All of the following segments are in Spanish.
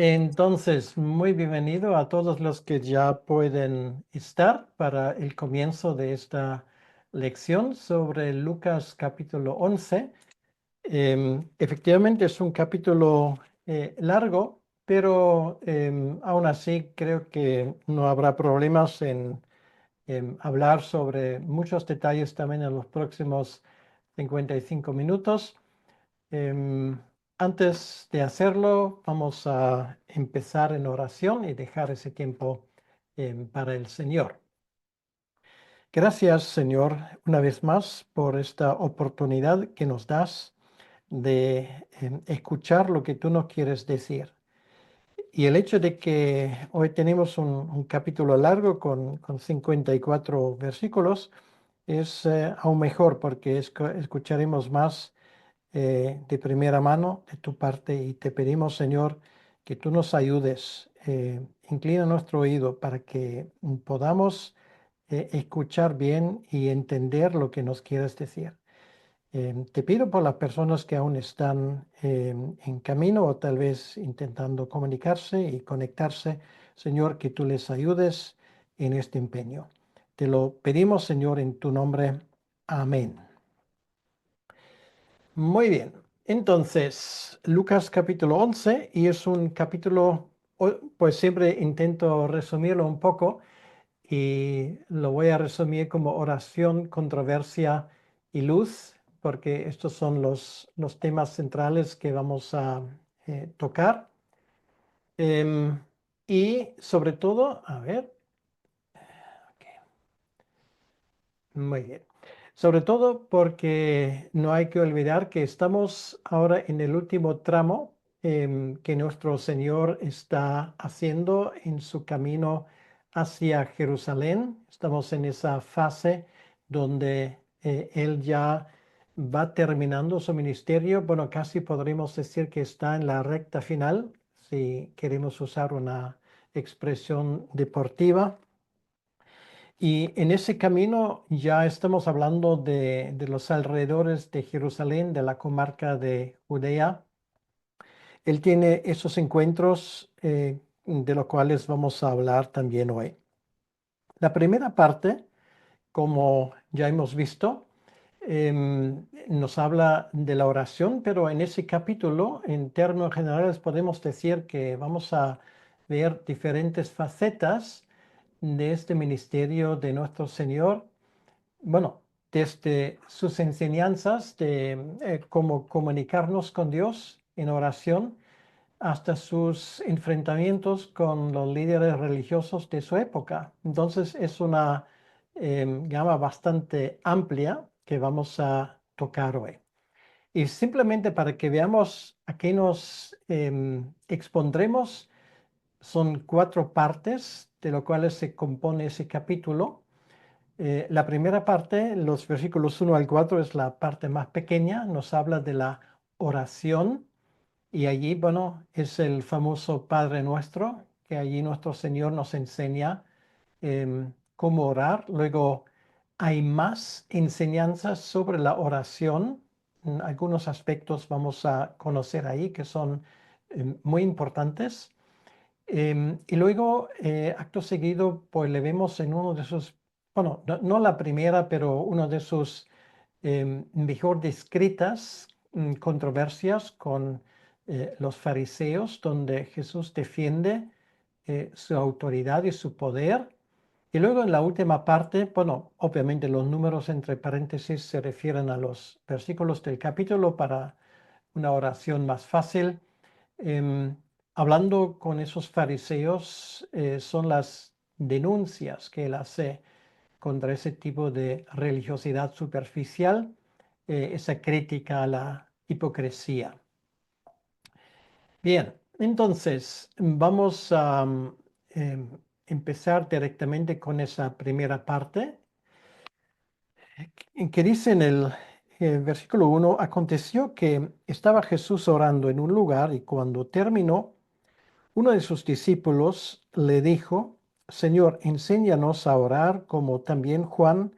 Entonces, muy bienvenido a todos los que ya pueden estar para el comienzo de esta lección sobre Lucas capítulo 11. Efectivamente es un capítulo largo, pero aún así creo que no habrá problemas en hablar sobre muchos detalles también en los próximos 55 minutos. Em, Antes de hacerlo, vamos a empezar en oración y dejar ese tiempo para el Señor. Gracias, Señor, una vez más por esta oportunidad que nos das de escuchar lo que tú nos quieres decir. Y el hecho de que hoy tenemos un capítulo largo con 54 versículos es aún mejor porque escucharemos más de primera mano de tu parte y te pedimos, Señor, que tú nos ayudes. Inclina nuestro oído para que podamos escuchar bien y entender lo que nos quieres decir. Te pido por las personas que aún están en camino o tal vez intentando comunicarse y conectarse, Señor, que tú les ayudes en este empeño. Te lo pedimos, Señor, en tu nombre. Amén. Muy bien, entonces Lucas capítulo 11 y es un capítulo, pues siempre intento resumirlo un poco y lo voy a resumir como oración, controversia y luz, porque estos son los temas centrales que vamos a tocar. Em, y sobre todo, a ver, ok, muy bien. Sobre todo porque no hay que olvidar que estamos ahora en el último tramo que nuestro Señor está haciendo en su camino hacia Jerusalén. Estamos en esa fase donde Él ya va terminando su ministerio. Bueno, casi podríamos decir que está en la recta final, si queremos usar una expresión deportiva. Y en ese camino ya estamos hablando de los alrededores de Jerusalén, de la comarca de Judea. Él tiene esos encuentros de los cuales vamos a hablar también hoy. La primera parte, como ya hemos visto, nos habla de la oración, pero en ese capítulo, en términos generales, podemos decir que vamos a ver diferentes facetas de este ministerio de nuestro Señor. Bueno, desde sus enseñanzas de cómo comunicarnos con Dios en oración hasta sus enfrentamientos con los líderes religiosos de su época. Entonces es una gama bastante amplia que vamos a tocar hoy. Y simplemente para que veamos a qué nos expondremos, son 4 partes de lo cuales se compone ese capítulo. La primera parte, los versículos 1 al 4, es la parte más pequeña, nos habla de la oración y allí, bueno, es el famoso Padre Nuestro, que allí nuestro Señor nos enseña cómo orar. Luego hay más enseñanzas sobre la oración. Algunos aspectos vamos a conocer ahí que son muy importantes. Y luego, acto seguido, pues le vemos en uno de sus, bueno, no la primera, pero uno de sus mejor descritas controversias con los fariseos, donde Jesús defiende su autoridad y su poder. Y luego en la última parte, bueno, obviamente los números entre paréntesis se refieren a los versículos del capítulo para una oración más fácil. Em, Hablando con esos fariseos, son las denuncias que él hace contra ese tipo de religiosidad superficial, esa crítica a la hipocresía. Bien, entonces vamos a empezar directamente con esa primera parte, en que dice en el versículo 1: aconteció que estaba Jesús orando en un lugar y cuando terminó, uno de sus discípulos le dijo: Señor, enséñanos a orar como también Juan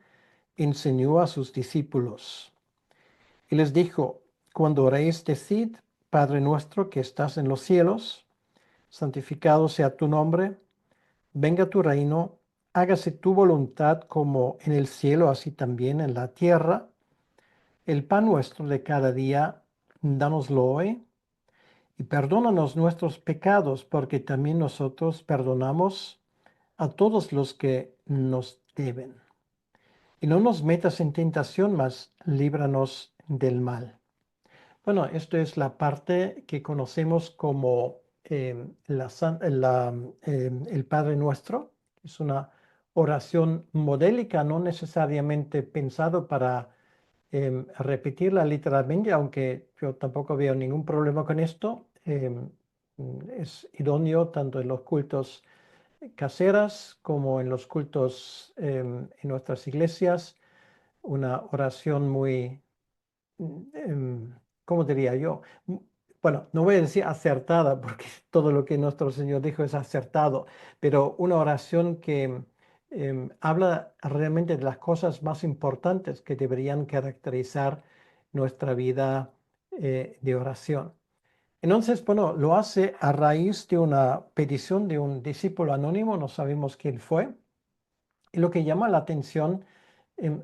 enseñó a sus discípulos. Y les dijo: cuando oréis, decid: Padre nuestro que estás en los cielos, santificado sea tu nombre, venga tu reino, hágase tu voluntad como en el cielo, así también en la tierra. El pan nuestro de cada día, dánoslo hoy, y perdónanos nuestros pecados, porque también nosotros perdonamos a todos los que nos deben. Y no nos metas en tentación, mas líbranos del mal. Bueno, esto es la parte que conocemos como el Padre Nuestro. Es una oración modélica, no necesariamente pensado para repetirla literalmente, aunque yo tampoco veo ningún problema con esto. Es idóneo tanto en los cultos caseras como en los cultos en nuestras iglesias. Una oración muy ¿cómo diría yo? Bueno, no voy a decir acertada, porque todo lo que nuestro Señor dijo es acertado, pero una oración que habla realmente de las cosas más importantes que deberían caracterizar nuestra vida de oración. Entonces, bueno, lo hace a raíz de una petición de un discípulo anónimo, no sabemos quién fue, y lo que llama la atención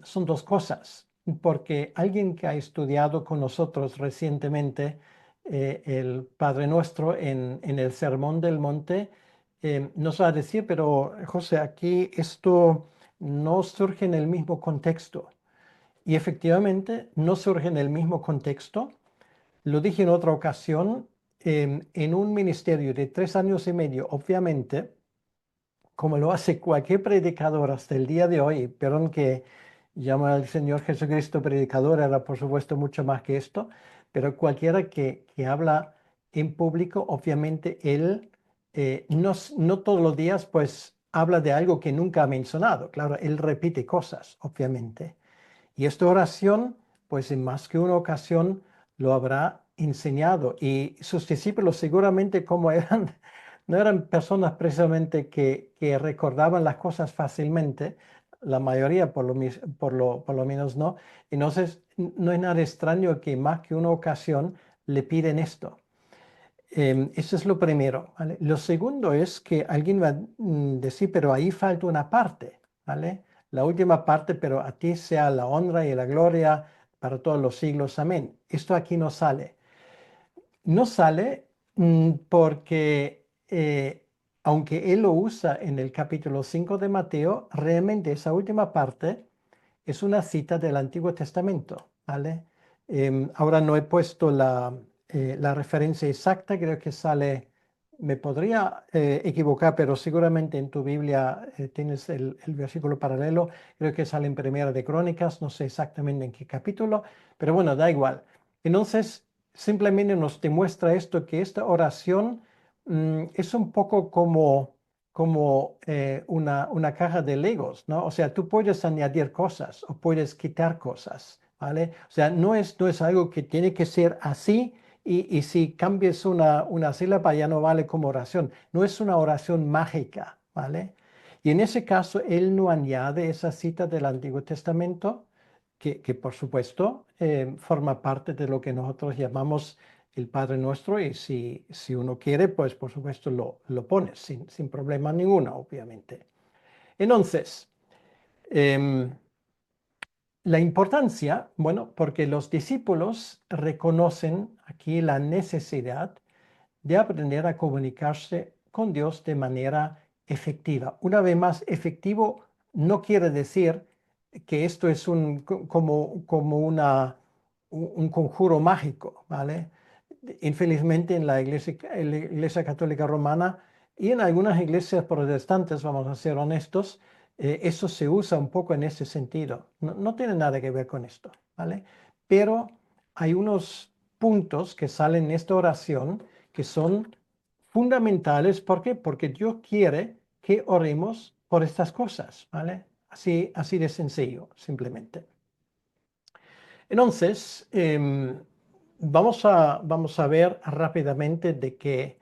son dos cosas, porque alguien que ha estudiado con nosotros recientemente el Padre Nuestro en el Sermón del Monte, nos va a decir, pero José, aquí esto no surge en el mismo contexto. Y efectivamente no surge en el mismo contexto. Lo dije en otra ocasión, en un ministerio de 3 años y medio, obviamente como lo hace cualquier predicador hasta el día de hoy, perdón que llama al Señor Jesucristo predicador, era por supuesto mucho más que esto, pero cualquiera que habla en público, obviamente él no todos los días pues habla de algo que nunca ha mencionado, claro, él repite cosas, obviamente. Y esta oración, pues en más que una ocasión lo habrá enseñado. Y sus discípulos seguramente como eran, no eran personas precisamente que recordaban las cosas fácilmente, la mayoría por lo menos no. Entonces, no es nada extraño que más que una ocasión le piden esto. Eso es lo primero, ¿vale? Lo segundo es que alguien va a decir, pero ahí falta una parte, ¿vale? La última parte, pero a ti sea la honra y la gloria para todos los siglos. Amén. Esto aquí no sale. No sale porque aunque él lo usa en el capítulo 5 de Mateo, realmente esa última parte es una cita del Antiguo Testamento, ¿vale? Ahora no he puesto la referencia exacta, creo que sale, me podría equivocar, pero seguramente en tu Biblia tienes el versículo paralelo, creo que sale en Primera de Crónicas, no sé exactamente en qué capítulo, pero bueno, da igual. Entonces, simplemente nos demuestra esto, que esta oración es un poco como una caja de Legos, ¿no? O sea, tú puedes añadir cosas o puedes quitar cosas, ¿vale? O sea, no es algo que tiene que ser así y si cambias una sílaba ya no vale como oración. No es una oración mágica, ¿vale? Y en ese caso, él no añade esa cita del Antiguo Testamento, que por supuesto forma parte de lo que nosotros llamamos el Padre Nuestro, y si uno quiere, pues por supuesto lo pone sin problema ninguno, obviamente. Entonces, em, la importancia, bueno, porque los discípulos reconocen aquí la necesidad de aprender a comunicarse con Dios de manera efectiva. Una vez más, efectivo no quiere decir que esto es como un conjuro mágico, ¿vale? Infelizmente en la iglesia católica romana y en algunas iglesias protestantes, vamos a ser honestos, eso se usa un poco en ese sentido. No tiene nada que ver con esto, ¿vale? Pero hay unos puntos que salen en esta oración que son fundamentales. ¿Por qué? Porque Dios quiere que oremos por estas cosas, ¿vale? Así de sencillo, simplemente. Entonces, vamos a ver rápidamente de qué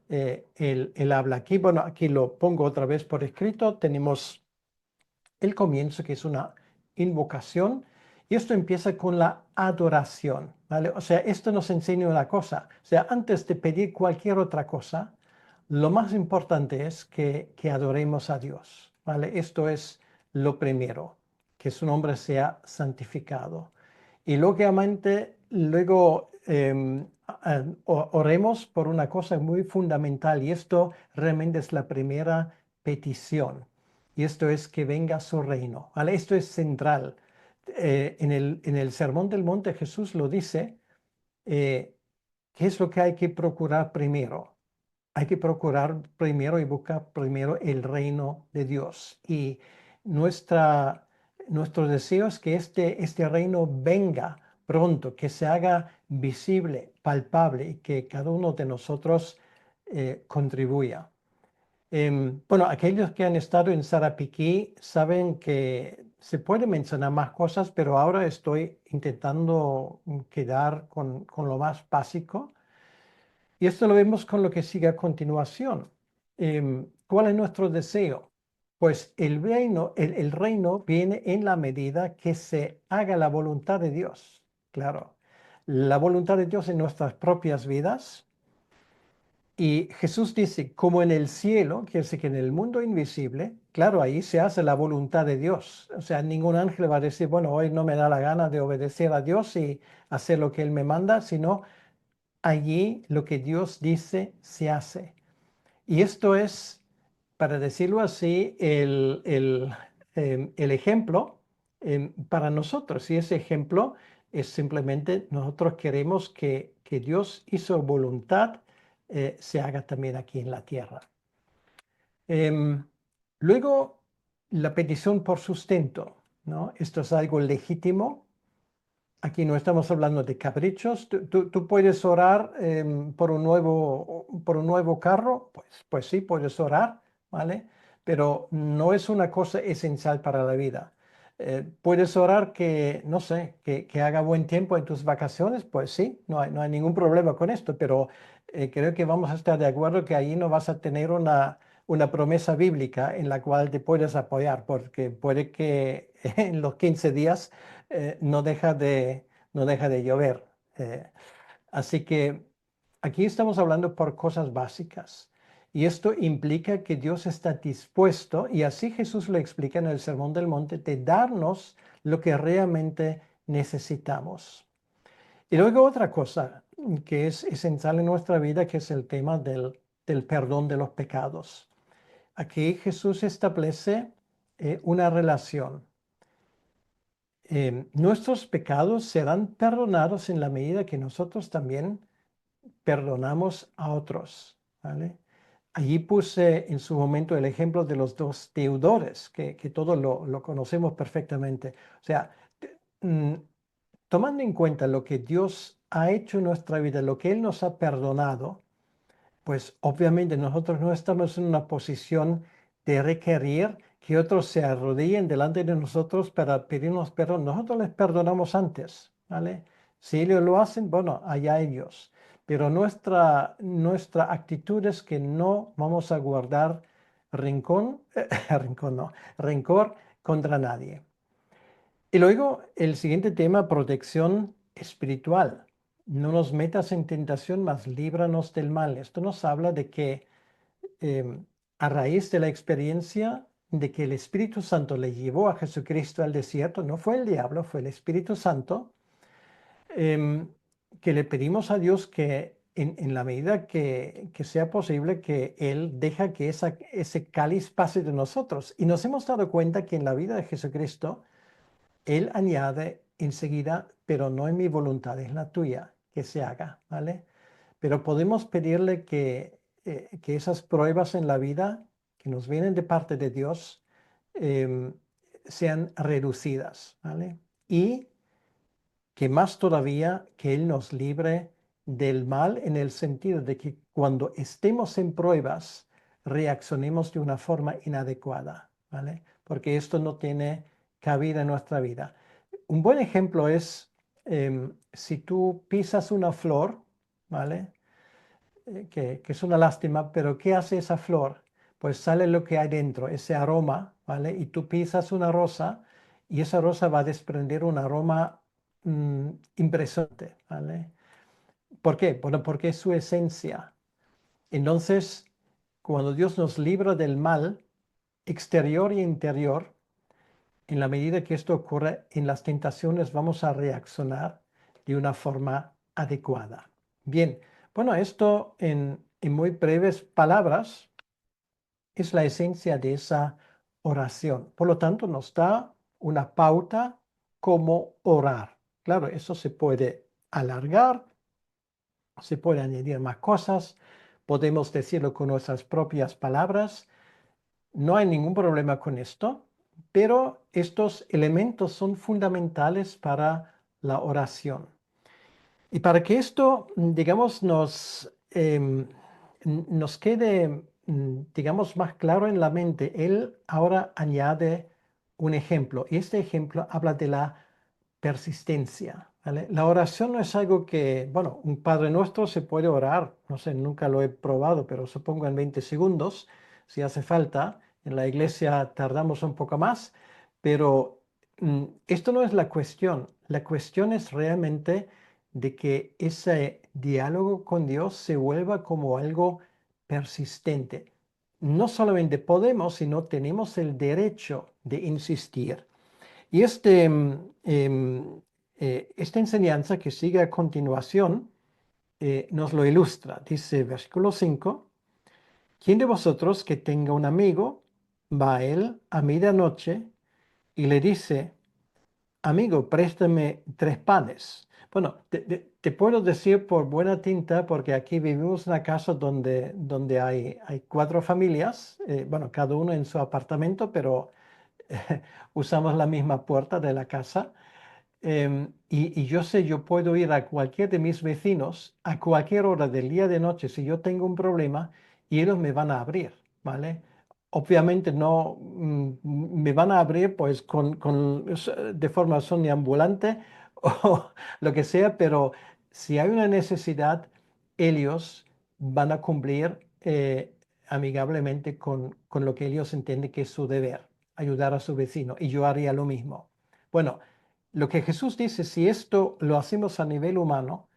él habla aquí. Bueno, aquí lo pongo otra vez por escrito. Tenemos el comienzo, que es una invocación, y esto empieza con la adoración, ¿vale? O sea, esto nos enseña una cosa. O sea, antes de pedir cualquier otra cosa, lo más importante es que adoremos a Dios, ¿vale? Esto es lo primero, que su nombre sea santificado. Y lógicamente, luego oremos por una cosa muy fundamental, y esto realmente es la primera petición, y esto es que venga su reino, ¿vale? Esto es central. En el Sermón del Monte Jesús lo dice, eh, ¿qué es lo que hay que procurar primero? Hay que procurar primero y buscar primero el reino de Dios. Y nuestra, nuestro deseo es que este reino venga pronto, que se haga visible, palpable y que cada uno de nosotros contribuya. Bueno, aquellos que han estado en Sarapiquí saben que se puede mencionar más cosas, pero ahora estoy intentando quedar con lo más básico. Y esto lo vemos con lo que sigue a continuación. ¿Cuál es nuestro deseo? Pues el reino viene en la medida que se haga la voluntad de Dios. Claro, la voluntad de Dios en nuestras propias vidas. Y Jesús dice, como en el cielo, quiere decir que en el mundo invisible, claro, ahí se hace la voluntad de Dios. O sea, ningún ángel va a decir, bueno, hoy no me da la gana de obedecer a Dios y hacer lo que Él me manda, sino allí lo que Dios dice se hace. Y esto es, para decirlo así, el ejemplo para nosotros. Y ese ejemplo es simplemente nosotros queremos que Dios y su voluntad se haga también aquí en la tierra. Em, Luego, la petición por sustento, ¿no? Esto es algo legítimo. Aquí no estamos hablando de caprichos. Tú puedes orar por un nuevo carro, pues sí, puedes orar, ¿vale? Pero no es una cosa esencial para la vida. Puedes orar que, no sé, que haga buen tiempo en tus vacaciones, pues sí, no hay ningún problema con esto, pero creo que vamos a estar de acuerdo que ahí no vas a tener una promesa bíblica en la cual te puedes apoyar, porque puede que en los 15 días no deja de llover. Eh, Así que aquí estamos hablando por cosas básicas. Y esto implica que Dios está dispuesto, y así Jesús lo explica en el Sermón del Monte, de darnos lo que realmente necesitamos. Y luego otra cosa que es esencial en nuestra vida, que es el tema del perdón de los pecados. Aquí Jesús establece una relación. Nuestros pecados serán perdonados en la medida que nosotros también perdonamos a otros, ¿vale? Allí puse en su momento el ejemplo de los dos deudores, que todos lo conocemos perfectamente. O sea, mm, tomando en cuenta lo que Dios ha hecho en nuestra vida, lo que Él nos ha perdonado, pues obviamente nosotros no estamos en una posición de requerir que otros se arrodillen delante de nosotros para pedirnos perdón. Nosotros les perdonamos antes, ¿vale? Si ellos lo hacen, bueno, allá ellos. Pero nuestra actitud es que no vamos a guardar rincón, rincón no, rencor contra nadie. Y luego el siguiente tema, protección espiritual. No nos metas en tentación, mas líbranos del mal. Esto nos habla de que a raíz de la experiencia de que el Espíritu Santo le llevó a Jesucristo al desierto, no fue el diablo, fue el Espíritu Santo, em, que le pedimos a Dios que en la medida que sea posible, que Él deja que ese cáliz pase de nosotros. Y nos hemos dado cuenta que en la vida de Jesucristo, Él añade enseguida, pero no en mi voluntad, es la tuya, que se haga, ¿vale? Pero podemos pedirle que esas pruebas en la vida que nos vienen de parte de Dios em, sean reducidas, ¿vale? Y que más todavía que Él nos libre del mal en el sentido de que cuando estemos en pruebas reaccionemos de una forma inadecuada, ¿vale? Porque esto no tiene cabida en nuestra vida. Un buen ejemplo es si tú pisas una flor, ¿vale? Que es una lástima, pero ¿qué hace esa flor? Pues sale lo que hay dentro, ese aroma, ¿vale? Y tú pisas una rosa y esa rosa va a desprender un aroma impresionante, ¿vale? ¿Por qué? Bueno, porque es su esencia. Entonces, cuando Dios nos libra del mal exterior e interior, en la medida que esto ocurre en las tentaciones, vamos a reaccionar de una forma adecuada. Bien, bueno, esto en muy breves palabras es la esencia de esa oración. Por lo tanto, nos da una pauta cómo orar. Claro, eso se puede alargar, se puede añadir más cosas, podemos decirlo con nuestras propias palabras. No hay ningún problema con esto, pero estos elementos son fundamentales para la oración. Y para que esto, digamos, nos quede, digamos, más claro en la mente, él ahora añade un ejemplo. Y este ejemplo habla de la persistencia, ¿vale? La oración no es algo que, bueno, un Padre Nuestro se puede orar, no sé, nunca lo he probado, pero supongo en 20 segundos, si hace falta. En la iglesia tardamos un poco más, pero esto no es la cuestión. La cuestión es realmente de que ese diálogo con Dios se vuelva como algo persistente. No solamente podemos, sino tenemos el derecho de insistir. Y esta enseñanza que sigue a continuación nos lo ilustra. Dice versículo 5, ¿quién de vosotros que tenga un amigo va a él a medianoche y le dice, amigo, préstame 3 panes? Bueno, te puedo decir por buena tinta, porque aquí vivimos en una casa donde hay 4 familias, bueno, cada uno en su apartamento, pero usamos la misma puerta de la casa. Y yo sé, yo puedo ir a cualquier de mis vecinos a cualquier hora del día de noche si yo tengo un problema y ellos me van a abrir, ¿vale? Obviamente no me van a abrir pues de forma somnambulante o lo que sea, pero si hay una necesidad, ellos van a cumplir amigablemente con lo que ellos entienden que es su deber, ayudar a su vecino, y yo haría lo mismo. Bueno, lo que Jesús dice, si esto lo hacemos a nivel humano,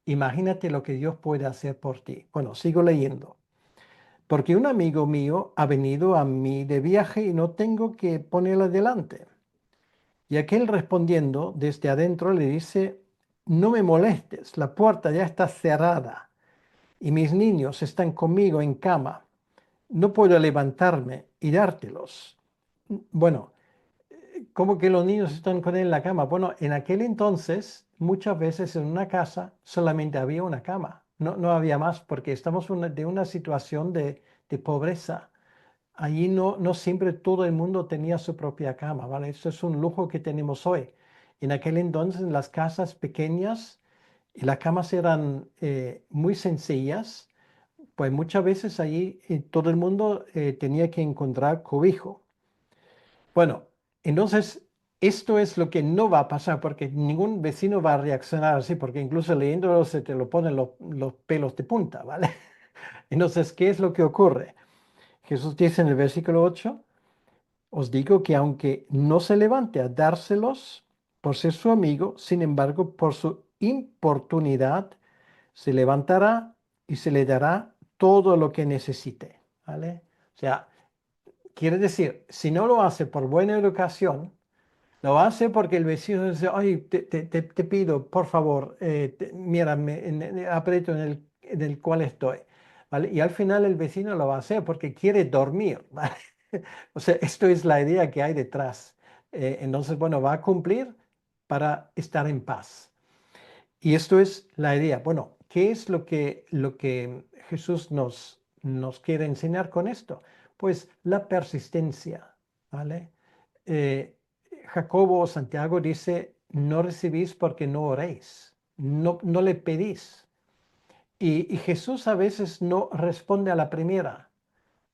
imagínate lo que Dios puede hacer por ti. Bueno, sigo leyendo. Porque un amigo mío ha venido a mí de viaje y no tengo que ponerle delante. Y aquel respondiendo desde adentro le dice, no me molestes, la puerta ya está cerrada y mis niños están conmigo en cama. No puedo levantarme y dártelos. Bueno, ¿cómo que los niños están con él en la cama? Bueno, en aquel entonces, muchas veces en una casa solamente había una cama, no había más, porque estamos de una situación de pobreza. Allí no siempre todo el mundo tenía su propia cama, ¿vale? Eso es un lujo que tenemos hoy. En aquel entonces, en las casas pequeñas, y las camas eran muy sencillas, pues muchas veces allí todo el mundo tenía que encontrar cobijo. Bueno, entonces esto es lo que no va a pasar, porque ningún vecino va a reaccionar así, porque incluso leyéndolo se te lo ponen los pelos de punta, ¿vale? Entonces, ¿qué es lo que ocurre? Jesús dice en el versículo 8, os digo que aunque no se levante a dárselos por ser su amigo, sin embargo, por su importunidad, se levantará y se le dará todo lo que necesite, ¿vale? O sea, quiere decir, si no lo hace por buena educación, lo hace porque el vecino dice, ay, te pido, por favor, mírame en el aprieto en el cual estoy, ¿vale? Y al final el vecino lo va a hacer porque quiere dormir, ¿vale? O sea, esto es la idea que hay detrás. Entonces, bueno, va a cumplir para estar en paz. Y esto es la idea. Bueno, ¿qué es lo que Jesús nos quiere enseñar con esto? Pues la persistencia, ¿vale? Eh, Jacobo o Santiago dice, no recibís porque no oréis, no le pedís. Y Jesús a veces no responde a la primera.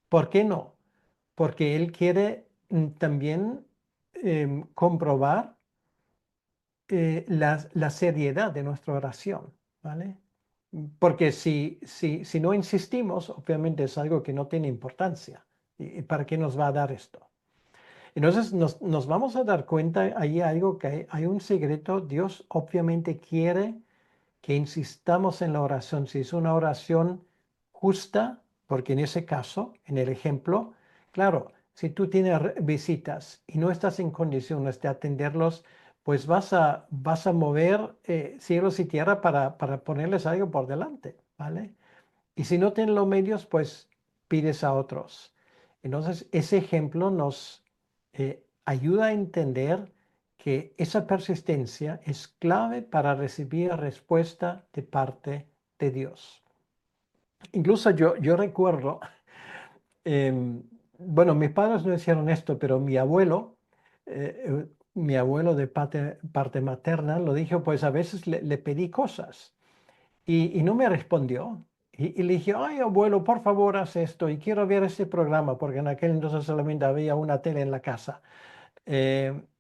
¿Por qué no? Porque Él quiere también comprobar la seriedad de nuestra oración, ¿vale? Porque si no insistimos, obviamente es algo que no tiene importancia. ¿Y para qué nos va a dar esto? Entonces nos vamos a dar cuenta, ahí algo que hay un secreto. Dios obviamente quiere que insistamos en la oración. Si es una oración justa, porque en ese caso, en el ejemplo, claro, si tú tienes visitas y no estás en condiciones de atenderlos, pues vas a mover cielos y tierra para ponerles algo por delante, ¿vale? Y si no tienes los medios, pues pides a otros. Entonces, ese ejemplo nos ayuda a entender que esa persistencia es clave para recibir respuesta de parte de Dios. Incluso yo recuerdo, em, bueno, mis padres no hicieron esto, pero mi abuelo de parte materna, lo dijo, pues a veces le pedí cosas y no me respondió. Y le dije, ay, abuelo, por favor, haz esto y quiero ver ese programa, porque en aquel entonces solamente había una tele en la casa.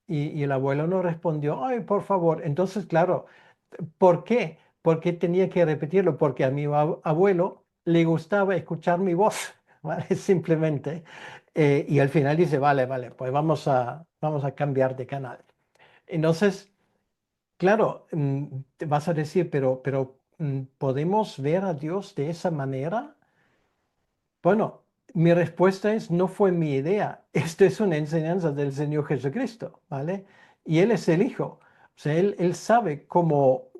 Y el abuelo no respondió, ay, por favor. Entonces, claro, ¿por qué? ¿Por qué tenía que repetirlo? Porque a mi abuelo le gustaba escuchar mi voz, ¿vale? Simplemente. Y al final dice, vale, vale, pues vamos a cambiar de canal. Entonces, claro, te vas a decir, pero ¿podemos ver a Dios de esa manera? Bueno, mi respuesta es, no fue mi idea. Esto es una enseñanza del Señor Jesucristo, ¿vale? Y Él es el Hijo. O sea, Él sabe cómo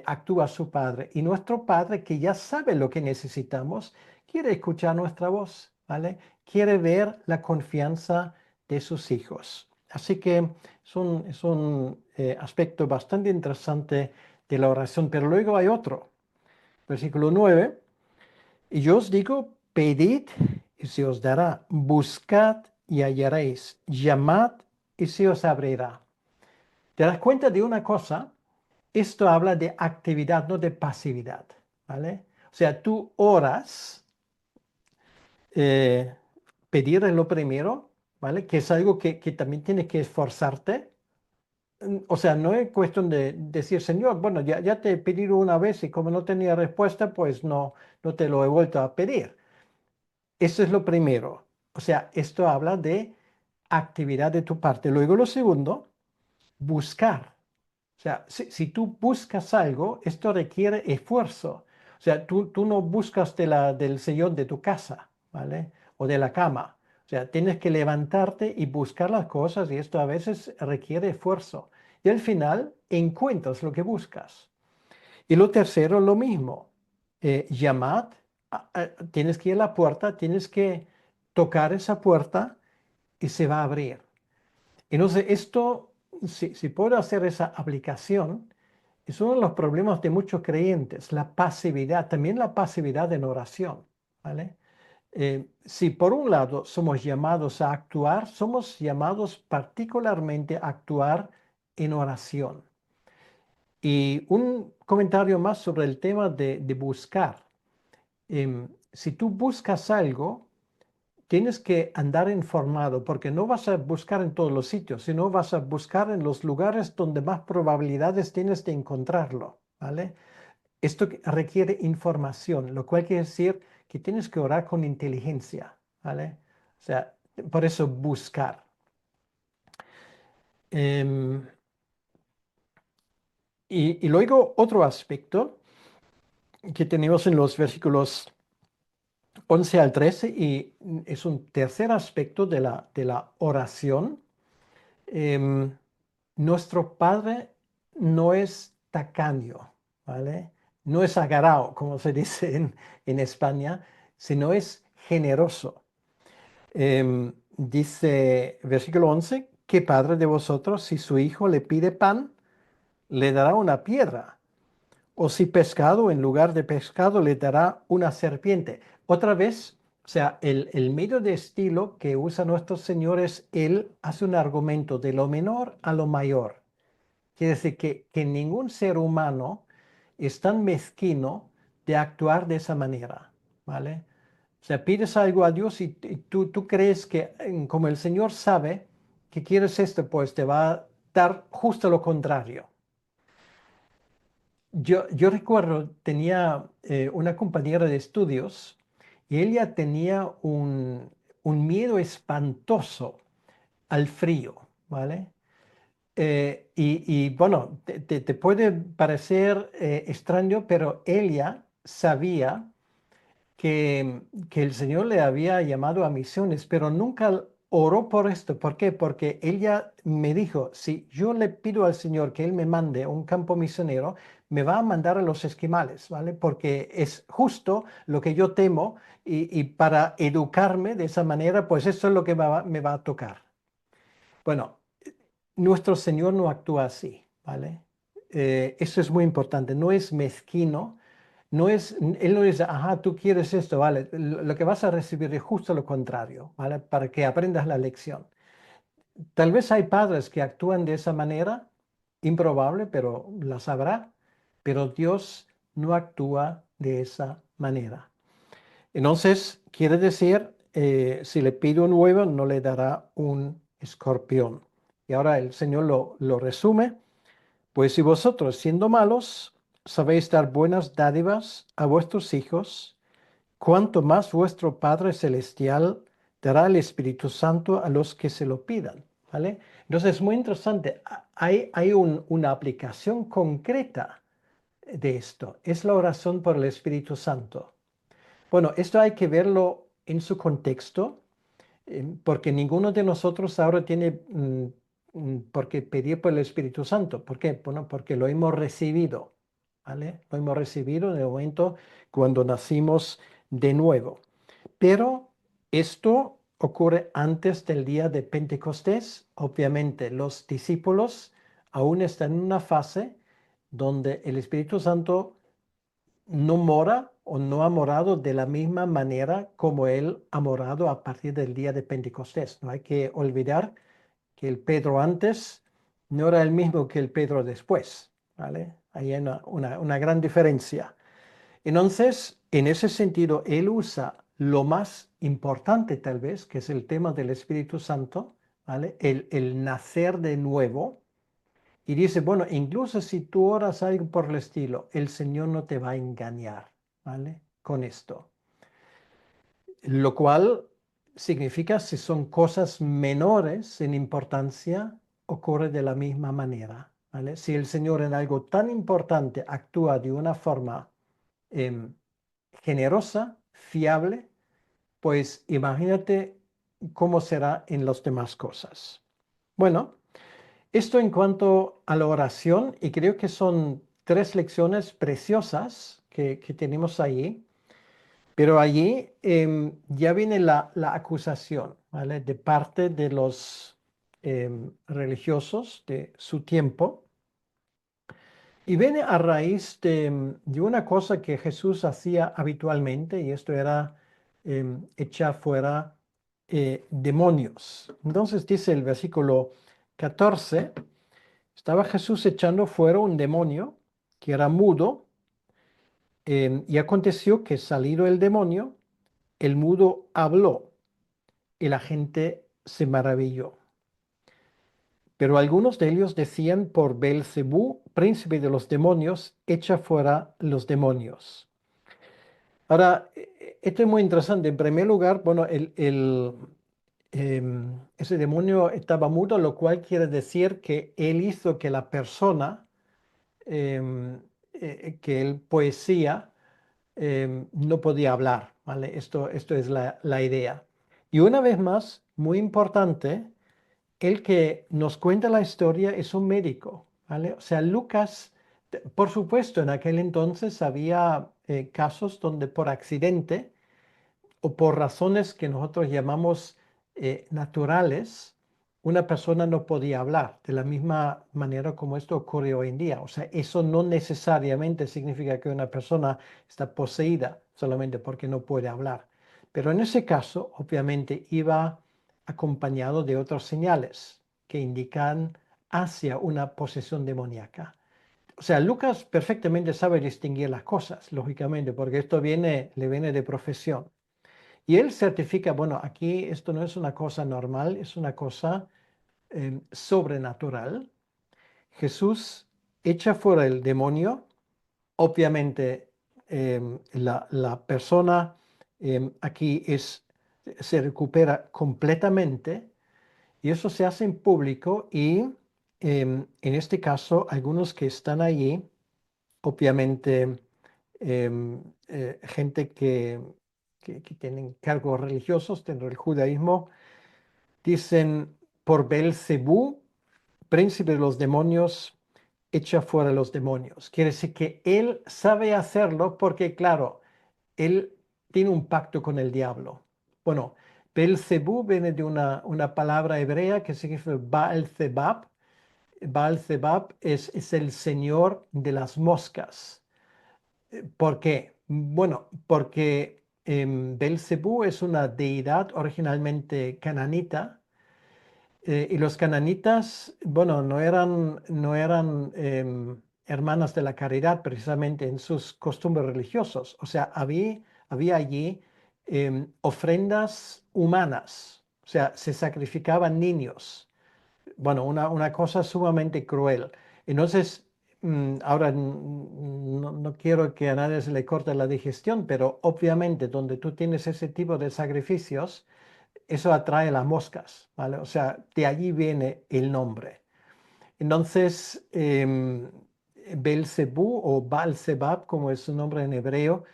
actúa su Padre. Y nuestro Padre, que ya sabe lo que necesitamos, quiere escuchar nuestra voz, ¿vale? Quiere ver la confianza de sus hijos. Así que es un aspecto bastante interesante de la oración. Pero luego hay otro. Versículo 9. Y yo os digo, pedid y se os dará, buscad y hallaréis, llamad y se os abrirá. ¿Te das cuenta de una cosa? Esto habla de actividad, no de pasividad, ¿vale? O sea, tú oras, eh, pedir es lo primero, ¿vale? Que es algo que también tienes que esforzarte. O sea, no es cuestión de decir, Señor, bueno, ya te he pedido una vez y como no tenía respuesta, pues no te lo he vuelto a pedir. Eso es lo primero. O sea, esto habla de actividad de tu parte. Luego lo segundo, buscar. O sea, si tú buscas algo, esto requiere esfuerzo. O sea, tú no buscas del sillón de tu casa, ¿vale? O de la cama. O sea, tienes que levantarte y buscar las cosas y esto a veces requiere esfuerzo. Y al final encuentras lo que buscas. Y lo tercero, lo mismo. Llamad, tienes que ir a la puerta, tienes que tocar esa puerta y se va a abrir. Entonces, esto, si puedo hacer esa aplicación, es uno de los problemas de muchos creyentes, la pasividad, también la pasividad en oración, ¿vale? Si por un lado somos llamados a actuar, somos llamados particularmente a actuar en oración. Y un comentario más sobre el tema de buscar. Si tú buscas algo, tienes que andar informado porque no vas a buscar en todos los sitios, sino vas a buscar en los lugares donde más probabilidades tienes de encontrarlo, ¿vale? Esto requiere información, lo cual quiere decir que tienes que orar con inteligencia, ¿vale? O sea, por eso buscar. Em, y luego otro aspecto que tenemos en los versículos 11 al 13 y es un tercer aspecto de la oración. Em, Nuestro Padre no es tacaño, ¿vale? No es agarrao, como se dice en España, sino es generoso. Dice versículo 11, ¿qué padre de vosotros si su hijo le pide pan, le dará una piedra? O si pescado, en lugar de pescado, le dará una serpiente. Otra vez, o sea, el medio de estilo que usa nuestro Señor es, Él hace un argumento de lo menor a lo mayor. Quiere decir que ningún ser humano es tan mezquino de actuar de esa manera, ¿vale? O sea, pides algo a Dios y tú crees que como el Señor sabe que quieres esto, pues te va a dar justo lo contrario. Yo recuerdo, tenía una compañera de estudios y ella tenía un miedo espantoso al frío, ¿vale? Y bueno, te puede parecer extraño, pero ella sabía que el Señor le había llamado a misiones, pero nunca oró por esto. ¿Por qué? Porque ella me dijo, si yo le pido al Señor que Él me mande a un campo misionero, me va a mandar a los esquimales, ¿vale? Porque es justo lo que yo temo y para educarme de esa manera, pues eso es lo que me va a tocar. Bueno, nuestro Señor no actúa así, ¿vale? Eso es muy importante, no es mezquino, no es, Él no dice, ajá, tú quieres esto, ¿vale? Lo que vas a recibir es justo lo contrario, ¿vale? Para que aprendas la lección. Tal vez hay padres que actúan de esa manera, improbable, pero las habrá, pero Dios no actúa de esa manera. Entonces, quiere decir, si le pido un huevo, no le dará un escorpión. Y ahora el Señor lo resume. Pues si vosotros, siendo malos, sabéis dar buenas dádivas a vuestros hijos, cuánto más vuestro Padre Celestial dará el Espíritu Santo a los que se lo pidan. ¿Vale? Entonces es muy interesante. Hay una aplicación concreta de esto. Es la oración por el Espíritu Santo. Bueno, esto hay que verlo en su contexto, porque ninguno de nosotros ahora tiene por qué pedir por el Espíritu Santo. ¿Por qué? Bueno, porque lo hemos recibido, ¿vale? Lo hemos recibido en el momento cuando nacimos de nuevo. Pero esto ocurre antes del día de Pentecostés. Obviamente, los discípulos aún están en una fase donde el Espíritu Santo no mora o no ha morado de la misma manera como Él ha morado a partir del día de Pentecostés. No hay que olvidar que el Pedro antes no era el mismo que el Pedro después, ¿vale? Hay una gran diferencia. Entonces, en ese sentido, Él usa lo más importante tal vez, que es el tema del Espíritu Santo, ¿vale? El nacer de nuevo. Y dice, bueno, incluso si tú oras algo por el estilo, el Señor no te va a engañar, ¿vale? Con esto. Lo cual significa si son cosas menores en importancia, ocurre de la misma manera, ¿vale? Si el Señor en algo tan importante actúa de una forma em, generosa, fiable, pues imagínate cómo será en las demás cosas. Bueno. Esto en cuanto a la oración, y creo que son tres lecciones preciosas que tenemos allí, pero allí ya viene la acusación, ¿vale? De parte de los religiosos de su tiempo, y viene a raíz de una cosa que Jesús hacía habitualmente, y esto era echar fuera demonios. Entonces dice el versículo 14. Estaba Jesús echando fuera un demonio que era mudo, y aconteció que salido el demonio, el mudo habló y la gente se maravilló. Pero algunos de ellos decían, por Belcebú, príncipe de los demonios, echa fuera los demonios. Ahora, esto es muy interesante. En primer lugar, bueno, ese demonio estaba mudo, lo cual quiere decir que él hizo que la persona que el poesía no podía hablar, ¿vale? Esto es la idea. Y una vez más, muy importante, el que nos cuenta la historia es un médico, ¿vale? O sea, Lucas, por supuesto, en aquel entonces había casos donde por accidente o por razones que nosotros llamamos naturales, una persona no podía hablar de la misma manera como esto ocurre hoy en día. O sea, eso no necesariamente significa que una persona está poseída solamente porque no puede hablar. Pero en ese caso, obviamente, iba acompañado de otras señales que indican hacia una posesión demoníaca. O sea, Lucas perfectamente sabe distinguir las cosas, lógicamente, porque esto le viene de profesión. Y él certifica, bueno, aquí esto no es una cosa normal, es una cosa sobrenatural. Jesús echa fuera el demonio. Obviamente, la persona aquí se recupera completamente y eso se hace en público y en este caso, algunos que están allí, obviamente, gente que que tienen cargos religiosos dentro del judaísmo, dicen por Belcebú, príncipe de los demonios, echa fuera los demonios. Quiere decir que él sabe hacerlo porque, claro, él tiene un pacto con el diablo. Bueno, Belcebú viene de una palabra hebrea que significa Baal-Zebab. Baal-Zebab es el señor de las moscas. ¿Por qué? Bueno, porque Belcebú es una deidad originalmente cananita, y los cananitas, bueno, no eran hermanas de la caridad precisamente en sus costumbres religiosos. O sea, había allí ofrendas humanas, o sea, se sacrificaban niños. Bueno, una cosa sumamente cruel. Entonces, ahora no quiero que a nadie se le corte la digestión, pero obviamente donde tú tienes ese tipo de sacrificios, eso atrae las moscas, ¿vale? O sea, de allí viene el nombre. Entonces, Belcebú o Baal-Zebab, como es su nombre en hebreo,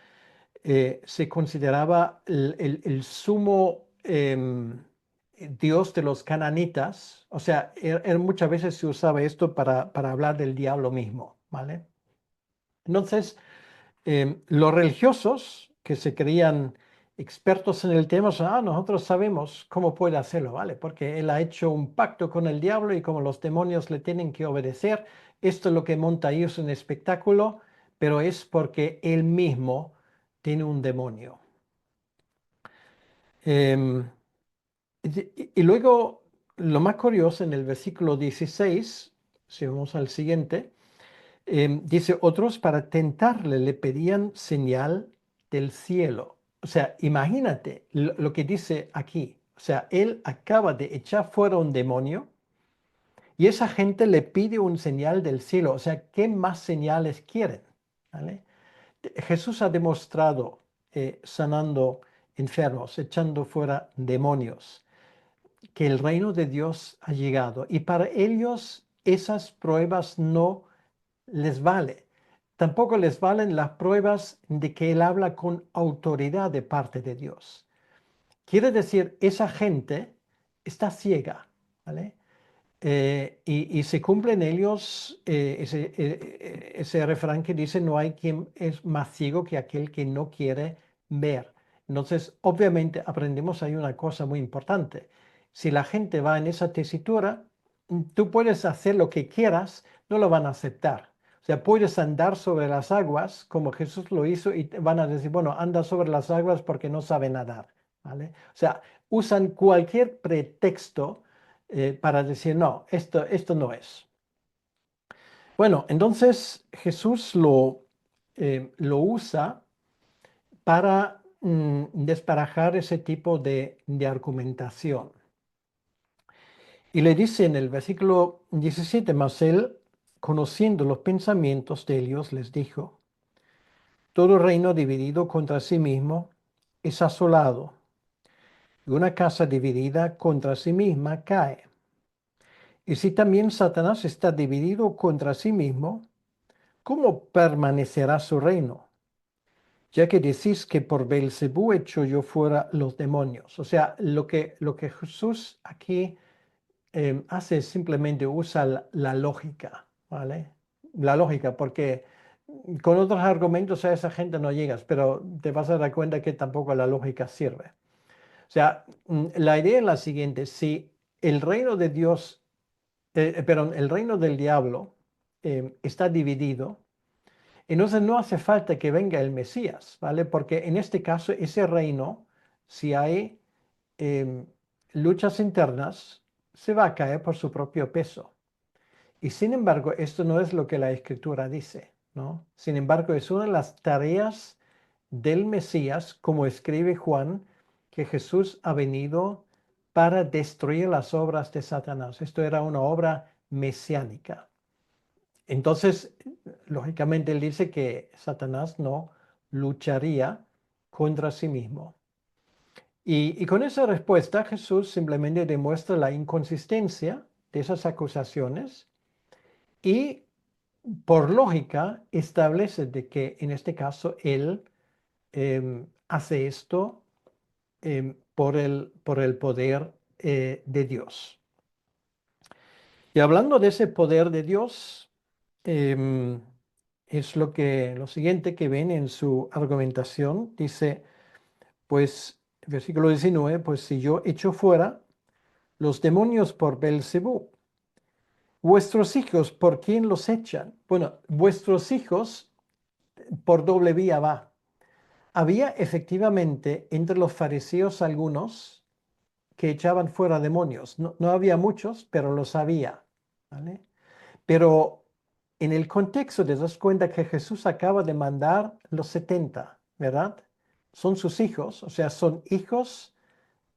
se consideraba el sumo dios de los cananitas. O sea, muchas veces se usaba esto para hablar del diablo mismo, ¿vale? Entonces, los religiosos que se creían expertos en el tema, nosotros sabemos cómo puede hacerlo, ¿vale? Porque él ha hecho un pacto con el diablo y como los demonios le tienen que obedecer, esto es lo que monta ahí es un espectáculo, pero es porque él mismo tiene un demonio. Em, y luego, lo más curioso en el versículo 16, si vamos al siguiente, dice, otros para tentarle le pedían señal del cielo. O sea, imagínate lo que dice aquí. O sea, él acaba de echar fuera un demonio y esa gente le pide un señal del cielo. O sea, ¿qué más señales quieren? ¿Vale? Jesús ha demostrado sanando enfermos, echando fuera demonios, que el reino de Dios ha llegado y para ellos esas pruebas no les vale. Tampoco les valen las pruebas de que Él habla con autoridad de parte de Dios. Quiere decir, esa gente está ciega, ¿vale? Y se cumple en ellos ese refrán que dice, no hay quien es más ciego que aquel que no quiere ver. Entonces, obviamente, aprendemos ahí una cosa muy importante. Si la gente va en esa tesitura, tú puedes hacer lo que quieras, no lo van a aceptar. O sea, puedes andar sobre las aguas como Jesús lo hizo y te van a decir, bueno, anda sobre las aguas porque no sabe nadar, ¿vale? O sea, usan cualquier pretexto para decir, no, esto no es. Bueno, entonces Jesús lo usa para desparajar ese tipo de argumentación. Y le dice en el versículo 17, mas él, conociendo los pensamientos de ellos, les dijo, todo reino dividido contra sí mismo es asolado, y una casa dividida contra sí misma cae. Y si también Satanás está dividido contra sí mismo, ¿cómo permanecerá su reino? Ya que decís que por Belcebú echo yo fuera los demonios. O sea, lo que Jesús aquí hace es simplemente usa la lógica, ¿vale? La lógica, porque con otros argumentos a esa gente no llegas, pero te vas a dar cuenta que tampoco la lógica sirve. O sea, la idea es la siguiente, si el reino de Dios perdón, el reino del diablo está dividido. Entonces no hace falta que venga el Mesías, ¿vale? Porque en este caso ese reino, si hay em, luchas internas, se va a caer por su propio peso. Y sin embargo, esto no es lo que la Escritura dice, ¿no? Sin embargo, es una de las tareas del Mesías, como escribe Juan, que Jesús ha venido para destruir las obras de Satanás. Esto era una obra mesiánica. Entonces, lógicamente, él dice que Satanás no lucharía contra sí mismo. Y con esa respuesta, Jesús simplemente demuestra la inconsistencia de esas acusaciones y, por lógica, establece de que en este caso él hace esto por el poder de Dios. Y hablando de ese poder de Dios, em, es lo siguiente que ven en su argumentación. Dice, pues, versículo 19, pues si yo echo fuera los demonios por Belcebú, vuestros hijos, ¿por quién los echan? Bueno, vuestros hijos por doble vía va. Había efectivamente entre los fariseos algunos que echaban fuera demonios. No, no había muchos, pero los había, ¿vale? Pero en el contexto te das cuenta que Jesús acaba de mandar los 70, ¿verdad? Son sus hijos, o sea, son hijos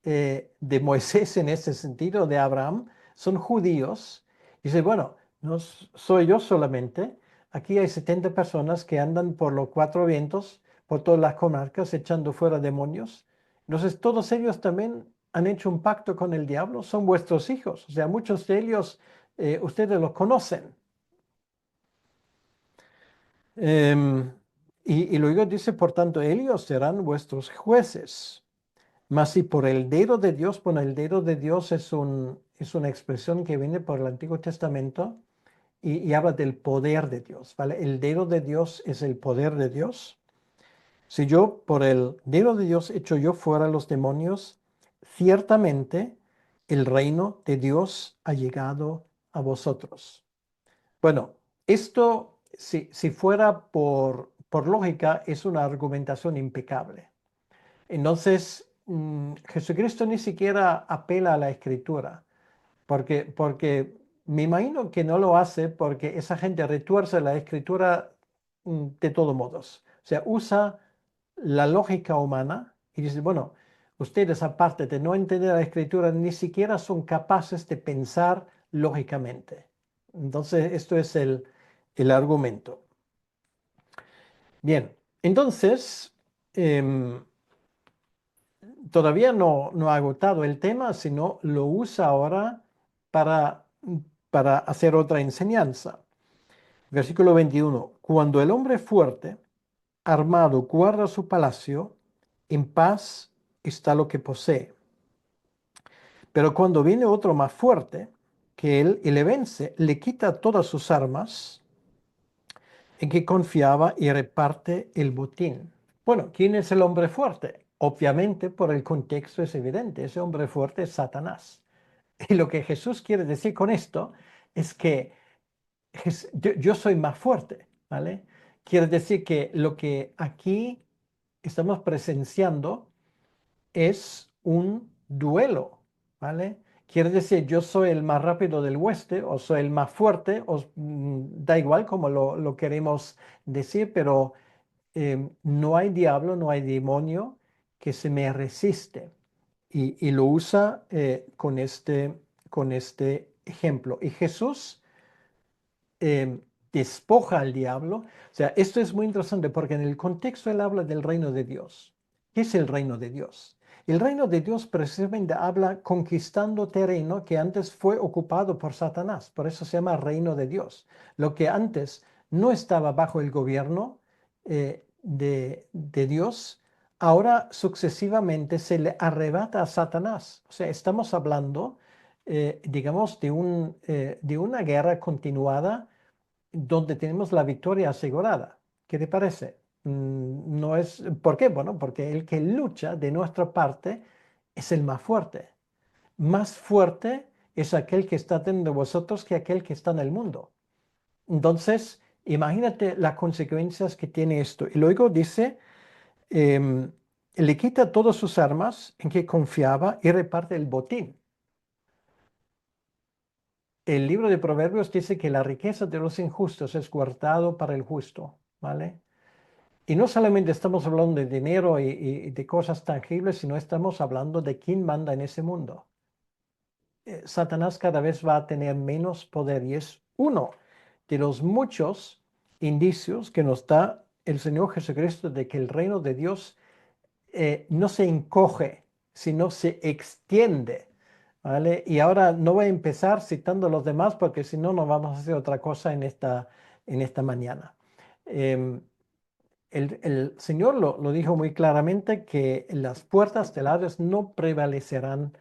de Moisés en ese sentido, de Abraham, son judíos. Y dice, bueno, no soy yo solamente, aquí hay 70 personas que andan por los cuatro vientos, por todas las comarcas, echando fuera demonios. Entonces, todos ellos también han hecho un pacto con el diablo, son vuestros hijos. O sea, muchos de ellos ustedes los conocen. Em, y luego dice, por tanto, ellos serán vuestros jueces. Mas si por el dedo de Dios, bueno, el dedo de Dios es una expresión que viene por el Antiguo Testamento y habla del poder de Dios, ¿vale? El dedo de Dios es el poder de Dios. Si yo por el dedo de Dios echo yo fuera los demonios, ciertamente el reino de Dios ha llegado a vosotros. Bueno, esto, si fuera por lógica, es una argumentación impecable. Entonces, Jesucristo ni siquiera apela a la escritura, porque me imagino que no lo hace porque esa gente retuerce la escritura de todos modos. O sea, usa la lógica humana y dice, bueno, ustedes aparte de no entender la escritura, ni siquiera son capaces de pensar lógicamente. Entonces, esto es el argumento. Bien, entonces, em, todavía no ha agotado el tema, sino lo usa ahora para, para hacer otra enseñanza. Versículo 21. Cuando el hombre fuerte, armado, guarda su palacio, en paz está lo que posee. Pero cuando viene otro más fuerte que él y le vence, le quita todas sus armas en que confiaba y reparte el botín. Bueno, ¿quién es el hombre fuerte? Obviamente, por el contexto es evidente, ese hombre fuerte es Satanás. Y lo que Jesús quiere decir con esto es que yo soy más fuerte, ¿vale? Quiere decir que lo que aquí estamos presenciando es un duelo, ¿vale? Quiere decir, yo soy el más rápido del oeste, o soy el más fuerte, o da igual como lo queremos decir, pero no hay diablo, no hay demonio que se me resiste. Y lo usa con este ejemplo. Y Jesús despoja al diablo. O sea, esto es muy interesante porque en el contexto él habla del reino de Dios. ¿Qué es el reino de Dios? El reino de Dios precisamente habla conquistando terreno que antes fue ocupado por Satanás. Por eso se llama reino de Dios. Lo que antes no estaba bajo el gobierno de Dios, ahora sucesivamente se le arrebata a Satanás. O sea, estamos hablando, digamos, de una guerra continuada donde tenemos la victoria asegurada. ¿Qué te parece? No es, ¿por qué? Bueno, porque el que lucha de nuestra parte es el más fuerte. Más fuerte es aquel que está dentro de vosotros que aquel que está en el mundo. Entonces, imagínate las consecuencias que tiene esto. Y luego dice, le quita todas sus armas en que confiaba y reparte el botín. El libro de Proverbios dice que la riqueza de los injustos es guardado para el justo, ¿vale? Y no solamente estamos hablando de dinero y de cosas tangibles, sino estamos hablando de quién manda en ese mundo. Satanás cada vez va a tener menos poder y es uno de los muchos indicios que nos da el Señor Jesucristo de que el reino de Dios no se encoge, sino se extiende. ¿Vale? Y ahora no voy a empezar citando a los demás porque si no, no vamos a hacer otra cosa en esta mañana. Em, el Señor lo dijo muy claramente que las puertas del Hades no prevalecerán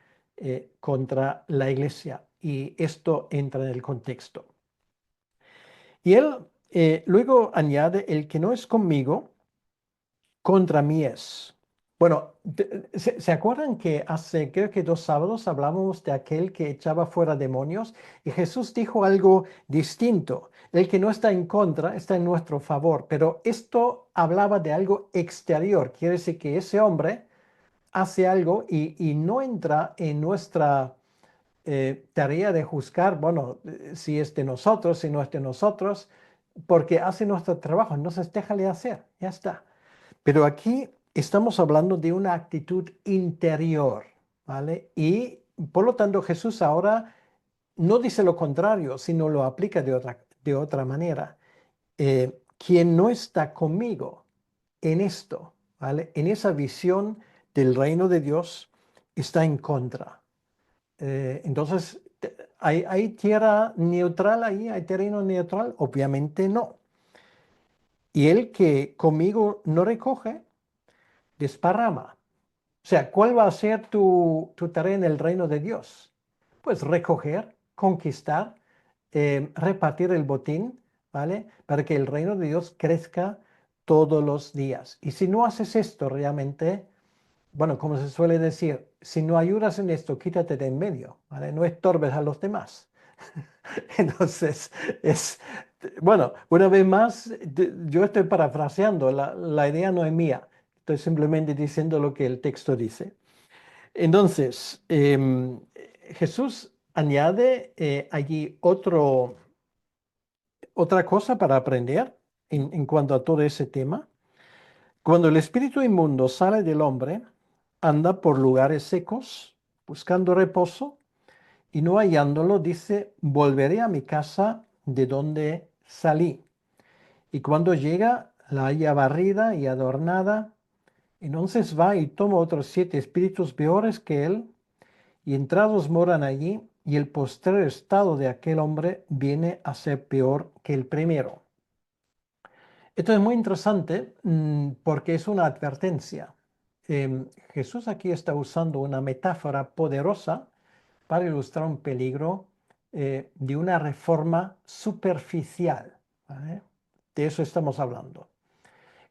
contra la iglesia. Y esto entra en el contexto. Y él luego añade, el que no es conmigo, contra mí es. Bueno, ¿se acuerdan que hace creo que 2 sábados hablábamos de aquel que echaba fuera demonios? Y Jesús dijo algo distinto. El que no está en contra está en nuestro favor, pero esto hablaba de algo exterior. Quiere decir que ese hombre hace algo y no entra en nuestra tarea de juzgar, bueno, si es de nosotros, si no es de nosotros, porque hace nuestro trabajo. Entonces déjale hacer, ya está. Pero aquí estamos hablando de una actitud interior, ¿vale? Y por lo tanto Jesús ahora no dice lo contrario, sino lo aplica de otra manera. Quien no está conmigo en esto, ¿vale? En esa visión del reino de Dios, está en contra. Entonces, ¿hay tierra neutral ahí? ¿Hay terreno neutral? Obviamente no. Y el que conmigo no recoge, desparrama. O sea, ¿cuál va a ser tu tarea en el reino de Dios? Pues recoger, conquistar, repartir el botín, ¿vale? Para que el reino de Dios crezca todos los días. Y si no haces esto realmente, bueno, como se suele decir, si no ayudas en esto, quítate de en medio, ¿vale? No estorbes a los demás. Entonces, es, bueno, una vez más, yo estoy parafraseando, la idea no es mía, estoy simplemente diciendo lo que el texto dice. Entonces, Jesús añade allí otra cosa para aprender en cuanto a todo ese tema. Cuando el espíritu inmundo sale del hombre, anda por lugares secos, buscando reposo, y no hallándolo, dice, volveré a mi casa de donde salí. Y cuando llega, la halla barrida y adornada. Entonces va y toma otros 7 espíritus peores que él, y entrados moran allí, y el postrer estado de aquel hombre viene a ser peor que el primero. Esto es muy interesante porque es una advertencia. Jesús aquí está usando una metáfora poderosa para ilustrar un peligro de una reforma superficial, ¿vale? De eso estamos hablando.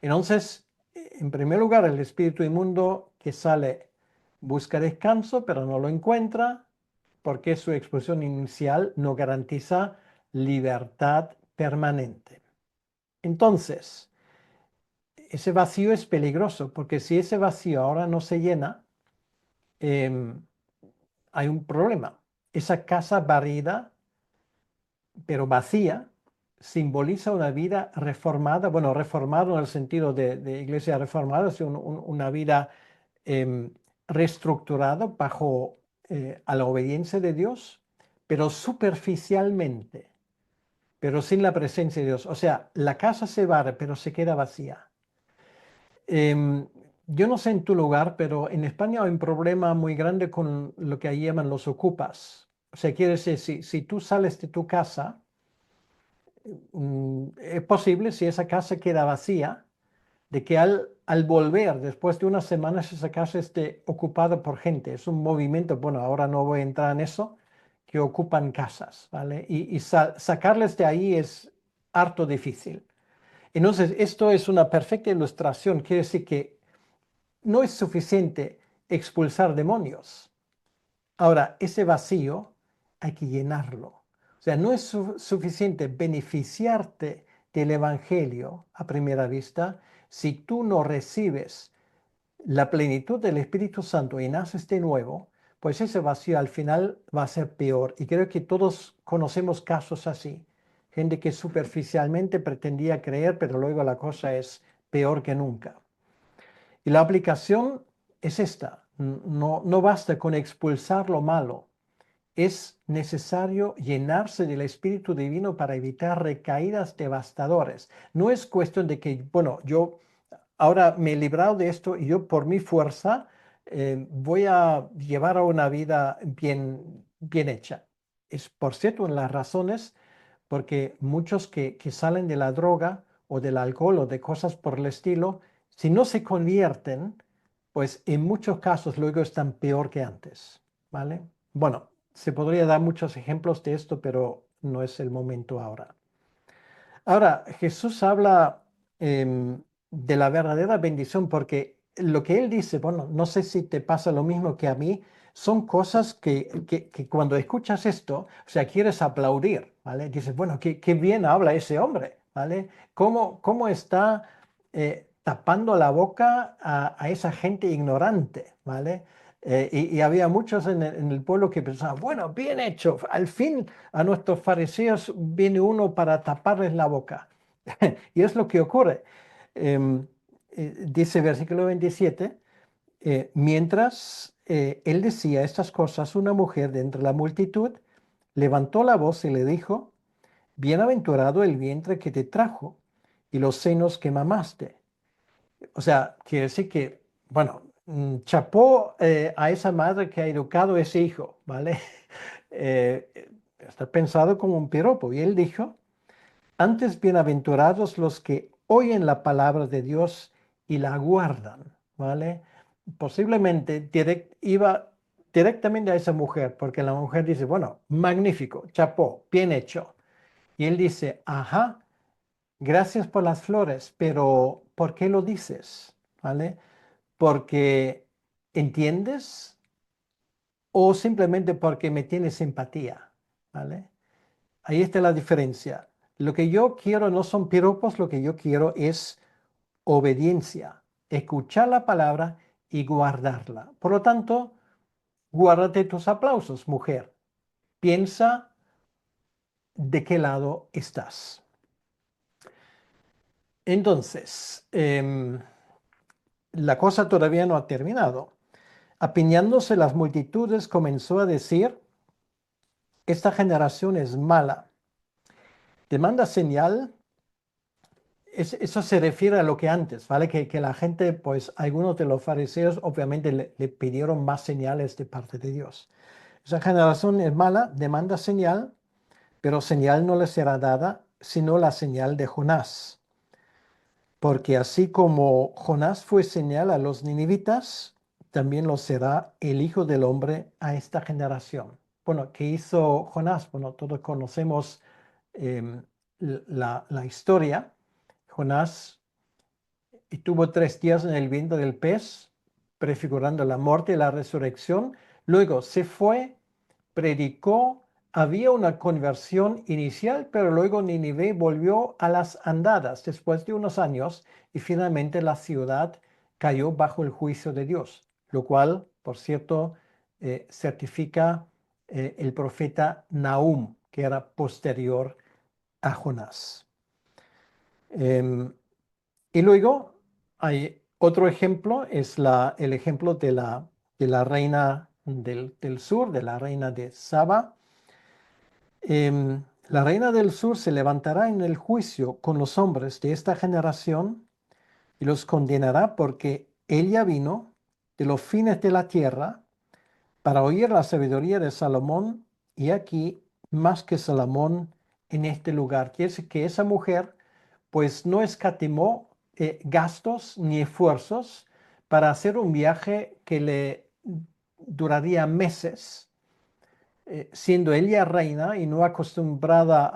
Entonces, en primer lugar, el espíritu inmundo que sale busca descanso, pero no lo encuentra porque su exposición inicial no garantiza libertad permanente. Entonces, ese vacío es peligroso porque si ese vacío ahora no se llena, em, hay un problema. Esa casa barrida, pero vacía, simboliza una vida reformada, bueno, reformada en el sentido de iglesia reformada, es una vida em, reestructurada bajo a la obediencia de Dios, pero superficialmente, pero sin la presencia de Dios. O sea, la casa se barre, pero se queda vacía. Em, yo no sé en tu lugar, pero en España hay un problema muy grande con lo que ahí llaman los ocupas. O sea, quiere decir, si tú sales de tu casa, es posible, si esa casa queda vacía, de que al volver después de unas semanas esa casa esté ocupada por gente. Es un movimiento, bueno, ahora no voy a entrar en eso, que ocupan casas, ¿vale? Y sacarles de ahí es harto difícil. Entonces, esto es una perfecta ilustración. Quiere decir que no es suficiente expulsar demonios. Ahora, ese vacío hay que llenarlo. O sea, no es suficiente beneficiarte del Evangelio a primera vista si tú no recibes la plenitud del Espíritu Santo y naces de nuevo, pues ese vacío al final va a ser peor. Y creo que todos conocemos casos así. Gente que superficialmente pretendía creer, pero luego la cosa es peor que nunca. Y la aplicación es esta. No basta con expulsar lo malo. Es necesario llenarse del Espíritu Divino para evitar recaídas devastadoras. No es cuestión de que, bueno, yo ahora me he librado de esto y yo por mi fuerza voy a llevar a una vida bien hecha. Es, por cierto, una de las razones porque muchos que salen de la droga o del alcohol o de cosas por el estilo, si no se convierten, pues en muchos casos luego están peor que antes, ¿vale? Bueno, se podría dar muchos ejemplos de esto, pero no es el momento ahora. Ahora, Jesús habla de la verdadera bendición porque lo que él dice, bueno, no sé si te pasa lo mismo que a mí, son cosas que cuando escuchas esto, o sea, quieres aplaudir, ¿vale? Dices, bueno, qué bien habla ese hombre, ¿vale? ¿Cómo está tapando la boca a esa gente ignorante, ¿vale? Y había muchos en el pueblo que pensaban, bueno, bien hecho, al fin a nuestros fariseos viene uno para taparles la boca. Y es lo que ocurre. Em, Dice versículo 27, mientras él decía estas cosas, una mujer de entre la multitud levantó la voz y le dijo, bienaventurado el vientre que te trajo y los senos que mamaste. O sea, quiere decir que, bueno, chapó a esa madre que ha educado a ese hijo, ¿vale? Está pensado como un piropo. Y él dijo, antes bienaventurados los que oyen la palabra de Dios y la guardan, ¿vale? Posiblemente iba directamente a esa mujer, porque la mujer dice, bueno, magnífico, chapó, bien hecho. Y él dice, ajá, gracias por las flores, pero ¿por qué lo dices? ¿Vale? Porque entiendes o simplemente porque me tienes simpatía, ¿vale? Ahí está la diferencia. Lo que yo quiero no son piropos, lo que yo quiero es obediencia, escuchar la palabra y guardarla. Por lo tanto, guárdate tus aplausos, mujer. Piensa de qué lado estás. Entonces, la cosa todavía no ha terminado. Apiñándose las multitudes, comenzó a decir, esta generación es mala. Demanda señal. Eso se refiere a lo que antes, ¿vale? Que la gente, pues algunos de los fariseos obviamente le pidieron más señales de parte de Dios. Esa generación es mala, demanda señal, pero señal no le será dada, sino la señal de Jonás. Porque así como Jonás fue señal a los ninivitas, también lo será el Hijo del Hombre a esta generación. Bueno, ¿qué hizo Jonás? Bueno, todos conocemos em, la historia. Jonás tuvo 3 días en el vientre del pez, prefigurando la muerte y la resurrección. Luego se fue, predicó, había una conversión inicial, pero luego Nínive volvió a las andadas después de unos años y finalmente la ciudad cayó bajo el juicio de Dios, lo cual, por cierto, certifica el profeta Nahum, que era posterior a Jonás. Em, y luego hay otro ejemplo, es el ejemplo de la reina del sur, de la reina de Saba. La reina del sur se levantará en el juicio con los hombres de esta generación y los condenará porque ella vino de los fines de la tierra para oír la sabiduría de Salomón y aquí más que Salomón en este lugar. Quiere decir que esa mujer pues no escatimó gastos ni esfuerzos para hacer un viaje que le duraría meses, siendo ella reina y no acostumbrada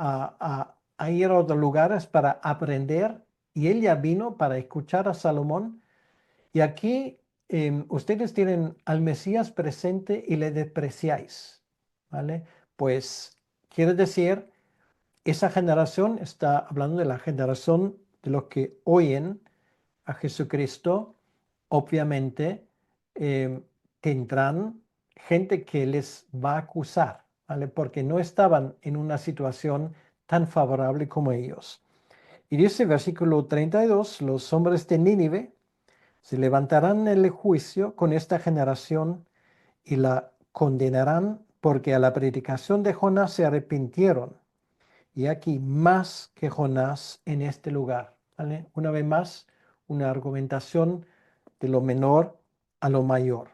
a ir a otros lugares para aprender, y ella vino para escuchar a Salomón. Y aquí ustedes tienen al Mesías presente y le despreciáis, ¿vale? Pues quiere decir, esa generación está hablando de la generación de los que oyen a Jesucristo, obviamente tendrán gente que les va a acusar, ¿vale? Porque no estaban en una situación tan favorable como ellos. Y dice versículo 32, los hombres de Nínive se levantarán en el juicio con esta generación y la condenarán porque a la predicación de Jonás se arrepintieron. Y aquí más que Jonás en este lugar, ¿vale? Una vez más, una argumentación de lo menor a lo mayor.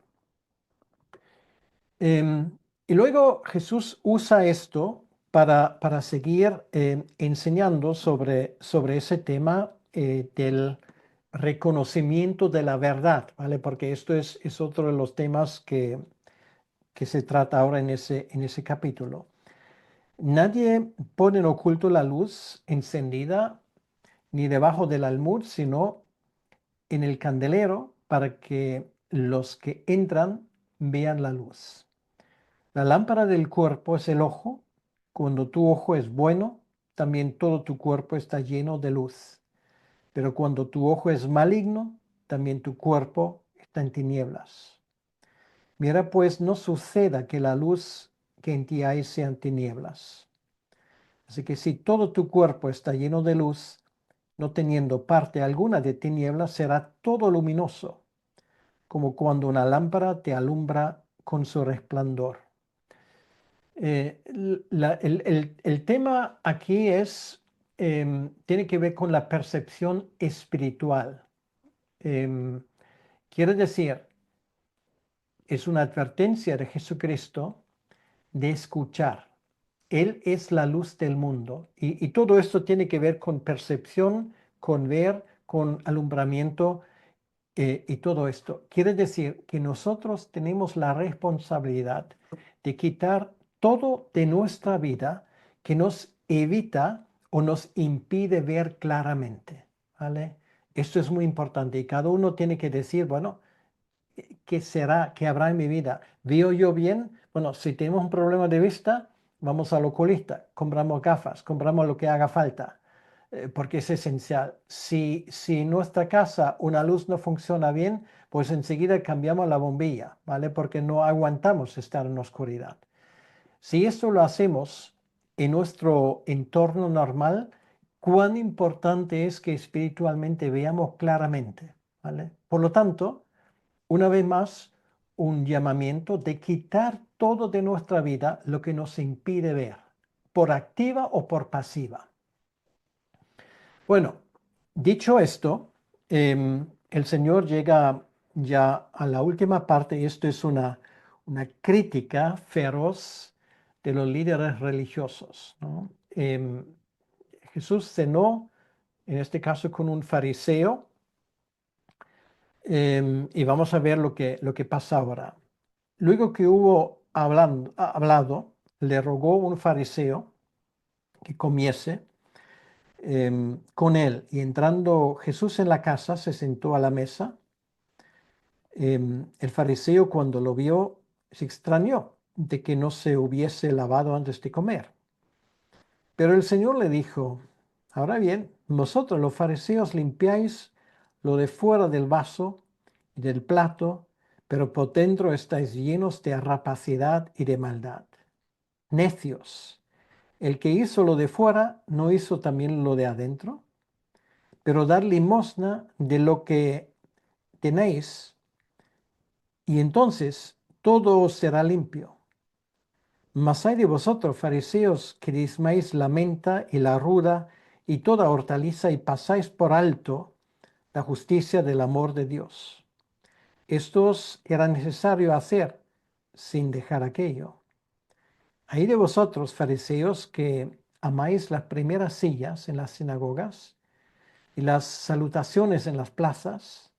Y luego Jesús usa esto para seguir enseñando sobre ese tema del reconocimiento de la verdad, ¿vale? Porque esto es otro de los temas que se trata ahora en ese capítulo. Nadie pone en oculto la luz encendida ni debajo del almud, sino en el candelero para que los que entran vean la luz. La lámpara del cuerpo es el ojo. Cuando tu ojo es bueno, también todo tu cuerpo está lleno de luz. Pero cuando tu ojo es maligno, también tu cuerpo está en tinieblas. Mira, pues no suceda que la luz que en ti hay sean tinieblas. Así que si todo tu cuerpo está lleno de luz, no teniendo parte alguna de tinieblas, será todo luminoso, como cuando una lámpara te alumbra con su resplandor. El tema aquí tiene que ver con la percepción espiritual. Em, Quiere decir, es una advertencia de Jesucristo de escuchar. Él es la luz del mundo y todo esto tiene que ver con percepción, con ver, con alumbramiento y todo esto. Quiere decir que nosotros tenemos la responsabilidad de quitar todo de nuestra vida que nos evita o nos impide ver claramente, ¿vale? Esto es muy importante y cada uno tiene que decir, bueno, ¿qué será? ¿Qué habrá en mi vida? ¿Veo yo bien? Bueno, si tenemos un problema de vista, vamos al oculista, compramos gafas, compramos lo que haga falta, porque es esencial. Si en nuestra casa una luz no funciona bien, pues enseguida cambiamos la bombilla, ¿vale? Porque no aguantamos estar en la oscuridad. Si esto lo hacemos en nuestro entorno normal, cuán importante es que espiritualmente veamos claramente, ¿vale? Por lo tanto, una vez más, un llamamiento de quitar todo de nuestra vida lo que nos impide ver, por activa o por pasiva. Bueno, dicho esto, el Señor llega ya a la última parte y esto es una crítica feroz de los líderes religiosos, ¿no? Jesús cenó, en este caso, con un fariseo y vamos a ver lo que pasa ahora. Luego que hubo hablado, le rogó un fariseo que comiese con él. Y entrando Jesús en la casa, se sentó a la mesa. El fariseo, cuando lo vio, se extrañó de que no se hubiese lavado antes de comer. Pero el Señor le dijo, ahora bien, vosotros los fariseos limpiáis lo de fuera del vaso y del plato, pero por dentro estáis llenos de rapacidad y de maldad. Necios, el que hizo lo de fuera, ¿no hizo también lo de adentro? Pero dar limosna de lo que tenéis, y entonces todo os será limpio. Mas hay de vosotros, fariseos, que diezmáis la menta y la ruda y toda hortaliza y pasáis por alto la justicia del amor de Dios. Estos era necesario hacer sin dejar aquello. Hay de vosotros, fariseos, que amáis las primeras sillas en las sinagogas y las salutaciones en las plazas.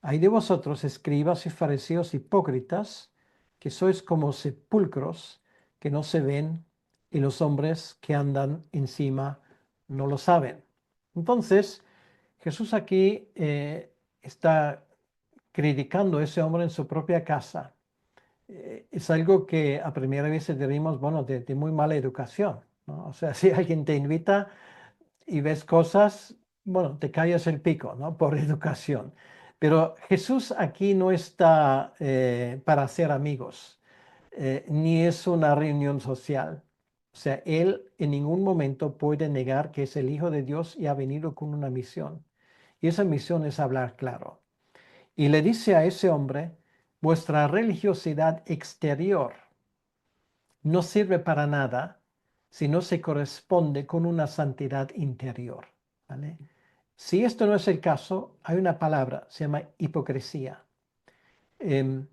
Hay de vosotros, escribas y fariseos hipócritas, que sois como sepulcros que no se ven, y los hombres que andan encima no lo saben. Entonces, Jesús aquí está criticando a ese hombre en su propia casa. Es algo que a primera vista diríamos, bueno, de muy mala educación, ¿no? O sea, si alguien te invita y ves cosas, bueno, te callas el pico, ¿no? Por educación. Pero Jesús aquí no está para hacer amigos, ni es una reunión social. O sea, Él en ningún momento puede negar que es el Hijo de Dios y ha venido con una misión. Y esa misión es hablar claro. Y le dice a ese hombre, vuestra religiosidad exterior no sirve para nada si no se corresponde con una santidad interior, ¿vale? Si esto no es el caso, hay una palabra, se llama hipocresía. Em,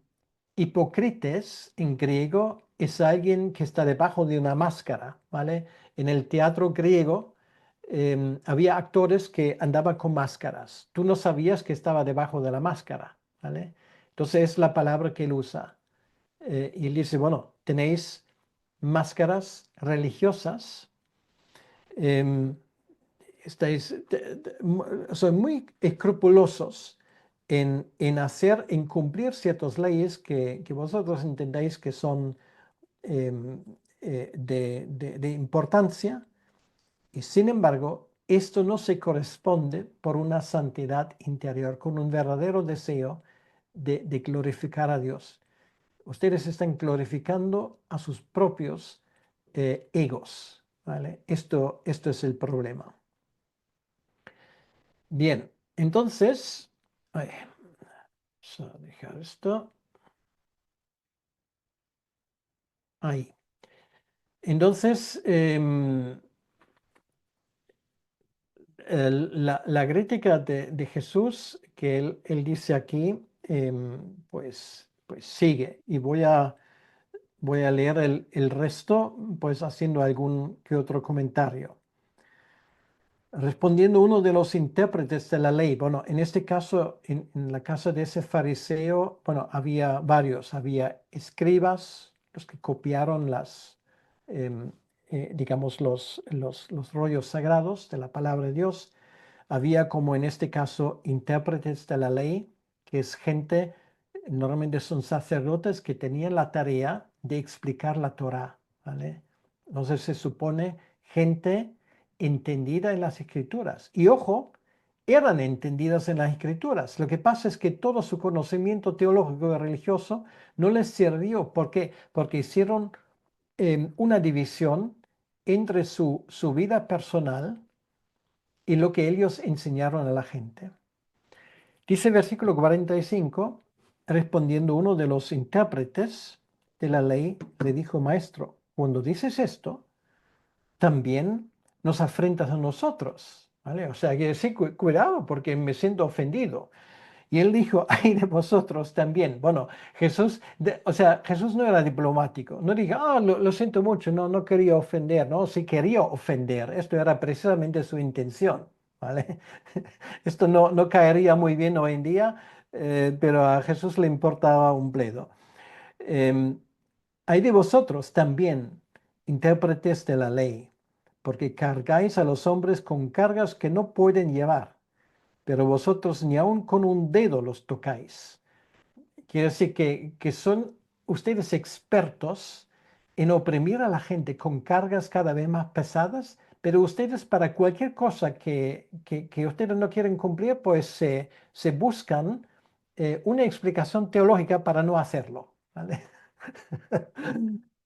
Hipócrites en griego es alguien que está debajo de una máscara, ¿vale? En el teatro griego había actores que andaban con máscaras. Tú no sabías que estaba debajo de la máscara, ¿vale? Entonces es la palabra que él usa. Y él dice, bueno, tenéis máscaras religiosas, em, estáis, son muy escrupulosos en cumplir ciertas leyes que vosotros entendáis que son em, de importancia, y sin embargo, esto no se corresponde por una santidad interior, con un verdadero deseo de glorificar a Dios. Ustedes están glorificando a sus propios egos, ¿vale? Esto es el problema. Bien, entonces, ay, vamos a dejar esto ahí. Entonces, la crítica de Jesús que él dice aquí, pues sigue. Y voy a leer el resto, pues haciendo algún que otro comentario. Respondiendo uno de los intérpretes de la ley, bueno, en este caso, en la casa de ese fariseo, bueno, había varios, había escribas, los que copiaron em, digamos, los rollos sagrados de la palabra de Dios. Había, como en este caso, intérpretes de la ley, que es gente, normalmente son sacerdotes que tenían la tarea de explicar la Torá, ¿vale? Entonces se supone gente entendida en las escrituras. Y ojo, eran entendidas en las escrituras. Lo que pasa es que todo su conocimiento teológico y religioso no les sirvió. ¿Por qué? Porque hicieron una división entre su vida personal y lo que ellos enseñaron a la gente. Dice el versículo 45, respondiendo uno de los intérpretes de la ley, le dijo, maestro, cuando dices esto, también nos afrentas a nosotros, ¿vale? O sea, que sí, cuidado porque me siento ofendido. Y él dijo, ay de vosotros también. Bueno, Jesús, o sea, Jesús no era diplomático. No dijo, lo siento mucho, no quería ofender, no, sí quería ofender. Esto era precisamente su intención, ¿vale? Esto no caería muy bien hoy en día, pero a Jesús le importaba un bledo. Em, Hay de vosotros también, intérpretes de la ley, porque cargáis a los hombres con cargas que no pueden llevar, pero vosotros ni aun con un dedo los tocáis. Quiere decir que son ustedes expertos en oprimir a la gente con cargas cada vez más pesadas, pero ustedes para cualquier cosa que ustedes no quieren cumplir, pues se buscan una explicación teológica para no hacerlo, ¿vale?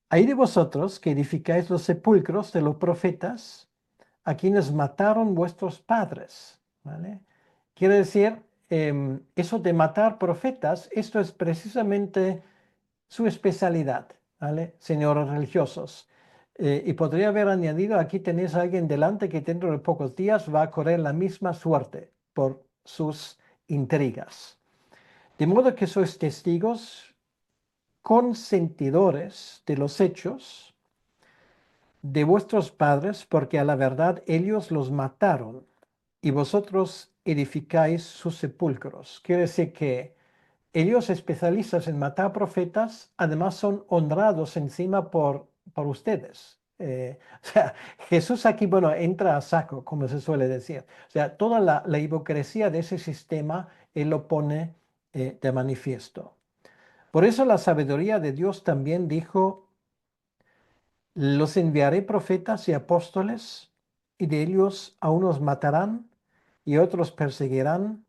Hay de vosotros que edificáis los sepulcros de los profetas a quienes mataron vuestros padres, ¿vale? Quiere decir, eso de matar profetas, esto es precisamente su especialidad, ¿vale? Señores religiosos. Y podría haber añadido, aquí tenéis a alguien delante que dentro de pocos días va a correr la misma suerte por sus intrigas. De modo que sois testigos consentidores de los hechos de vuestros padres, porque a la verdad ellos los mataron y vosotros edificáis sus sepulcros. Quiere decir que ellos especialistas en matar profetas, además son honrados encima por ustedes. O sea, Jesús aquí, bueno, entra a saco, como se suele decir. O sea, toda la hipocresía de ese sistema, él lo pone de manifiesto. Por eso la sabiduría de Dios también dijo, los enviaré profetas y apóstoles, y de ellos a unos matarán y otros perseguirán,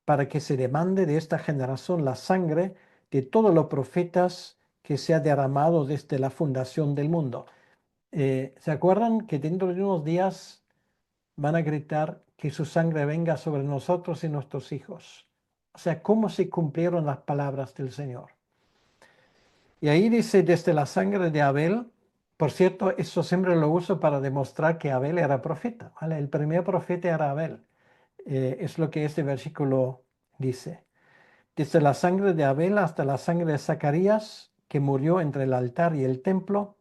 para que se demande de esta generación la sangre de todos los profetas que se ha derramado desde la fundación del mundo. ¿Se acuerdan que dentro de unos días van a gritar que su sangre venga sobre nosotros y nuestros hijos? O sea, ¿cómo se cumplieron las palabras del Señor? Y ahí dice, desde la sangre de Abel, por cierto, eso siempre lo uso para demostrar que Abel era profeta, ¿vale? El primer profeta era Abel. Es lo que este versículo dice. Desde la sangre de Abel hasta la sangre de Zacarías, que murió entre el altar y el templo.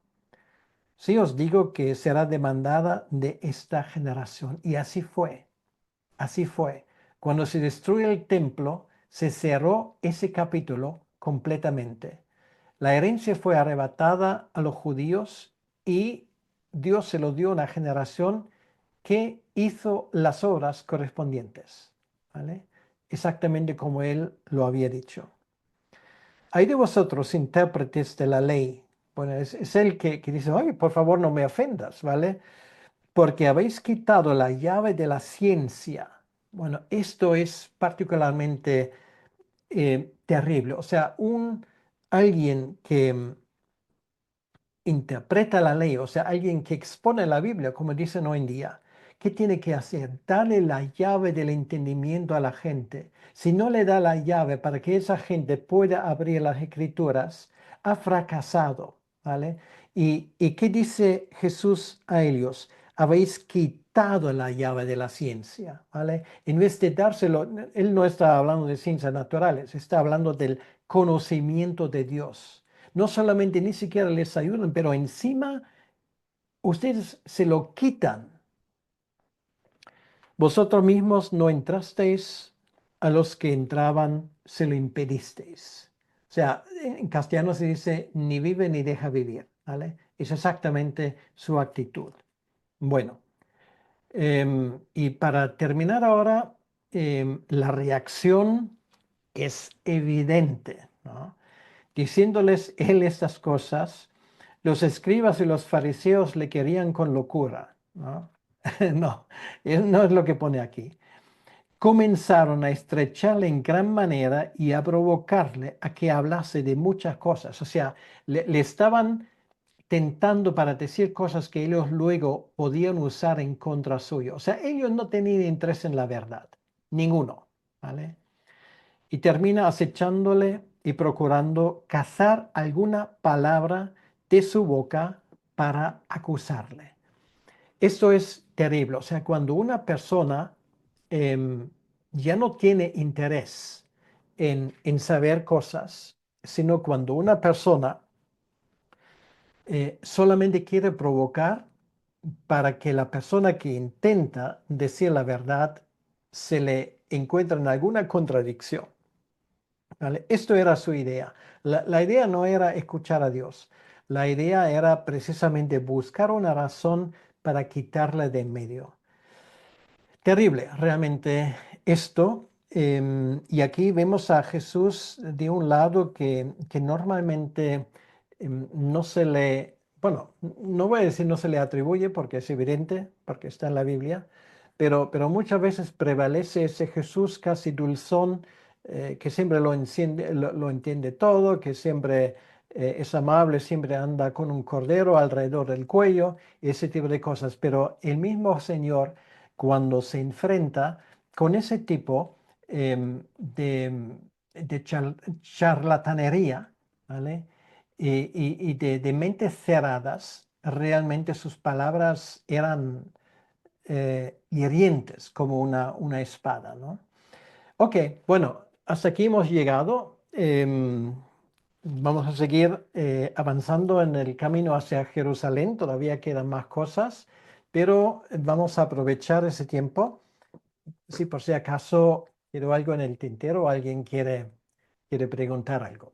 Sí os digo que será demandada de esta generación. Y así fue, así fue. Cuando se destruye el templo, se cerró ese capítulo completamente. La herencia fue arrebatada a los judíos y Dios se lo dio a una generación que hizo las obras correspondientes, ¿vale? Exactamente como él lo había dicho. Hay de vosotros, intérpretes de la ley. Bueno, es el que dice, oye, por favor no me ofendas, ¿vale? Porque habéis quitado la llave de la ciencia. Bueno, esto es particularmente terrible. O sea, alguien que interpreta la ley, o sea, alguien que expone la Biblia, como dicen hoy en día, ¿qué tiene que hacer? Darle la llave del entendimiento a la gente. Si no le da la llave para que esa gente pueda abrir las escrituras, ha fracasado, ¿vale? ¿Y qué dice Jesús a ellos? Habéis quitado la llave de la ciencia, ¿vale? En vez de dárselo, él no está hablando de ciencias naturales, está hablando del conocimiento de Dios. No solamente ni siquiera les ayudan, pero encima ustedes se lo quitan. Vosotros mismos no entrasteis, a los que entraban se lo impedisteis. O sea, en castellano se dice ni vive ni deja vivir, ¿vale? Es exactamente su actitud. Bueno, y para terminar ahora, la reacción es evidente, ¿no? Diciéndoles él estas cosas, los escribas y los fariseos le querían con locura, ¿no? No, no es lo que pone aquí. Comenzaron a estrecharle en gran manera y a provocarle a que hablase de muchas cosas. O sea, le estaban tentando para decir cosas que ellos luego podían usar en contra suyo. O sea, ellos no tenían interés en la verdad, ninguno, ¿vale? Y termina acechándole y procurando cazar alguna palabra de su boca para acusarle. Esto es terrible. O sea, cuando una persona ya no tiene interés en saber cosas, sino cuando una persona solamente quiere provocar para que la persona que intenta decir la verdad se le encuentre en alguna contradicción. ¿Vale? Esto era su idea. La idea no era escuchar a Dios. La idea era precisamente buscar una razón para quitarle de en medio. Terrible, realmente esto. Y aquí vemos a Jesús de un lado que normalmente no se le, bueno, no voy a decir no se le atribuye porque es evidente, porque está en la Biblia, pero muchas veces prevalece ese Jesús casi dulzón, que siempre lo entiende todo, que siempre es amable, siempre anda con un cordero alrededor del cuello, ese tipo de cosas. Pero el mismo Señor cuando se enfrenta con ese tipo de charlatanería, ¿vale? Y de mentes cerradas, realmente sus palabras eran hirientes como una espada, ¿no? Ok, bueno, hasta aquí hemos llegado. Vamos a seguir avanzando en el camino hacia Jerusalén. Todavía quedan más cosas, pero vamos a aprovechar ese tiempo. Si por si acaso quiero algo en el tintero o alguien quiere preguntar algo.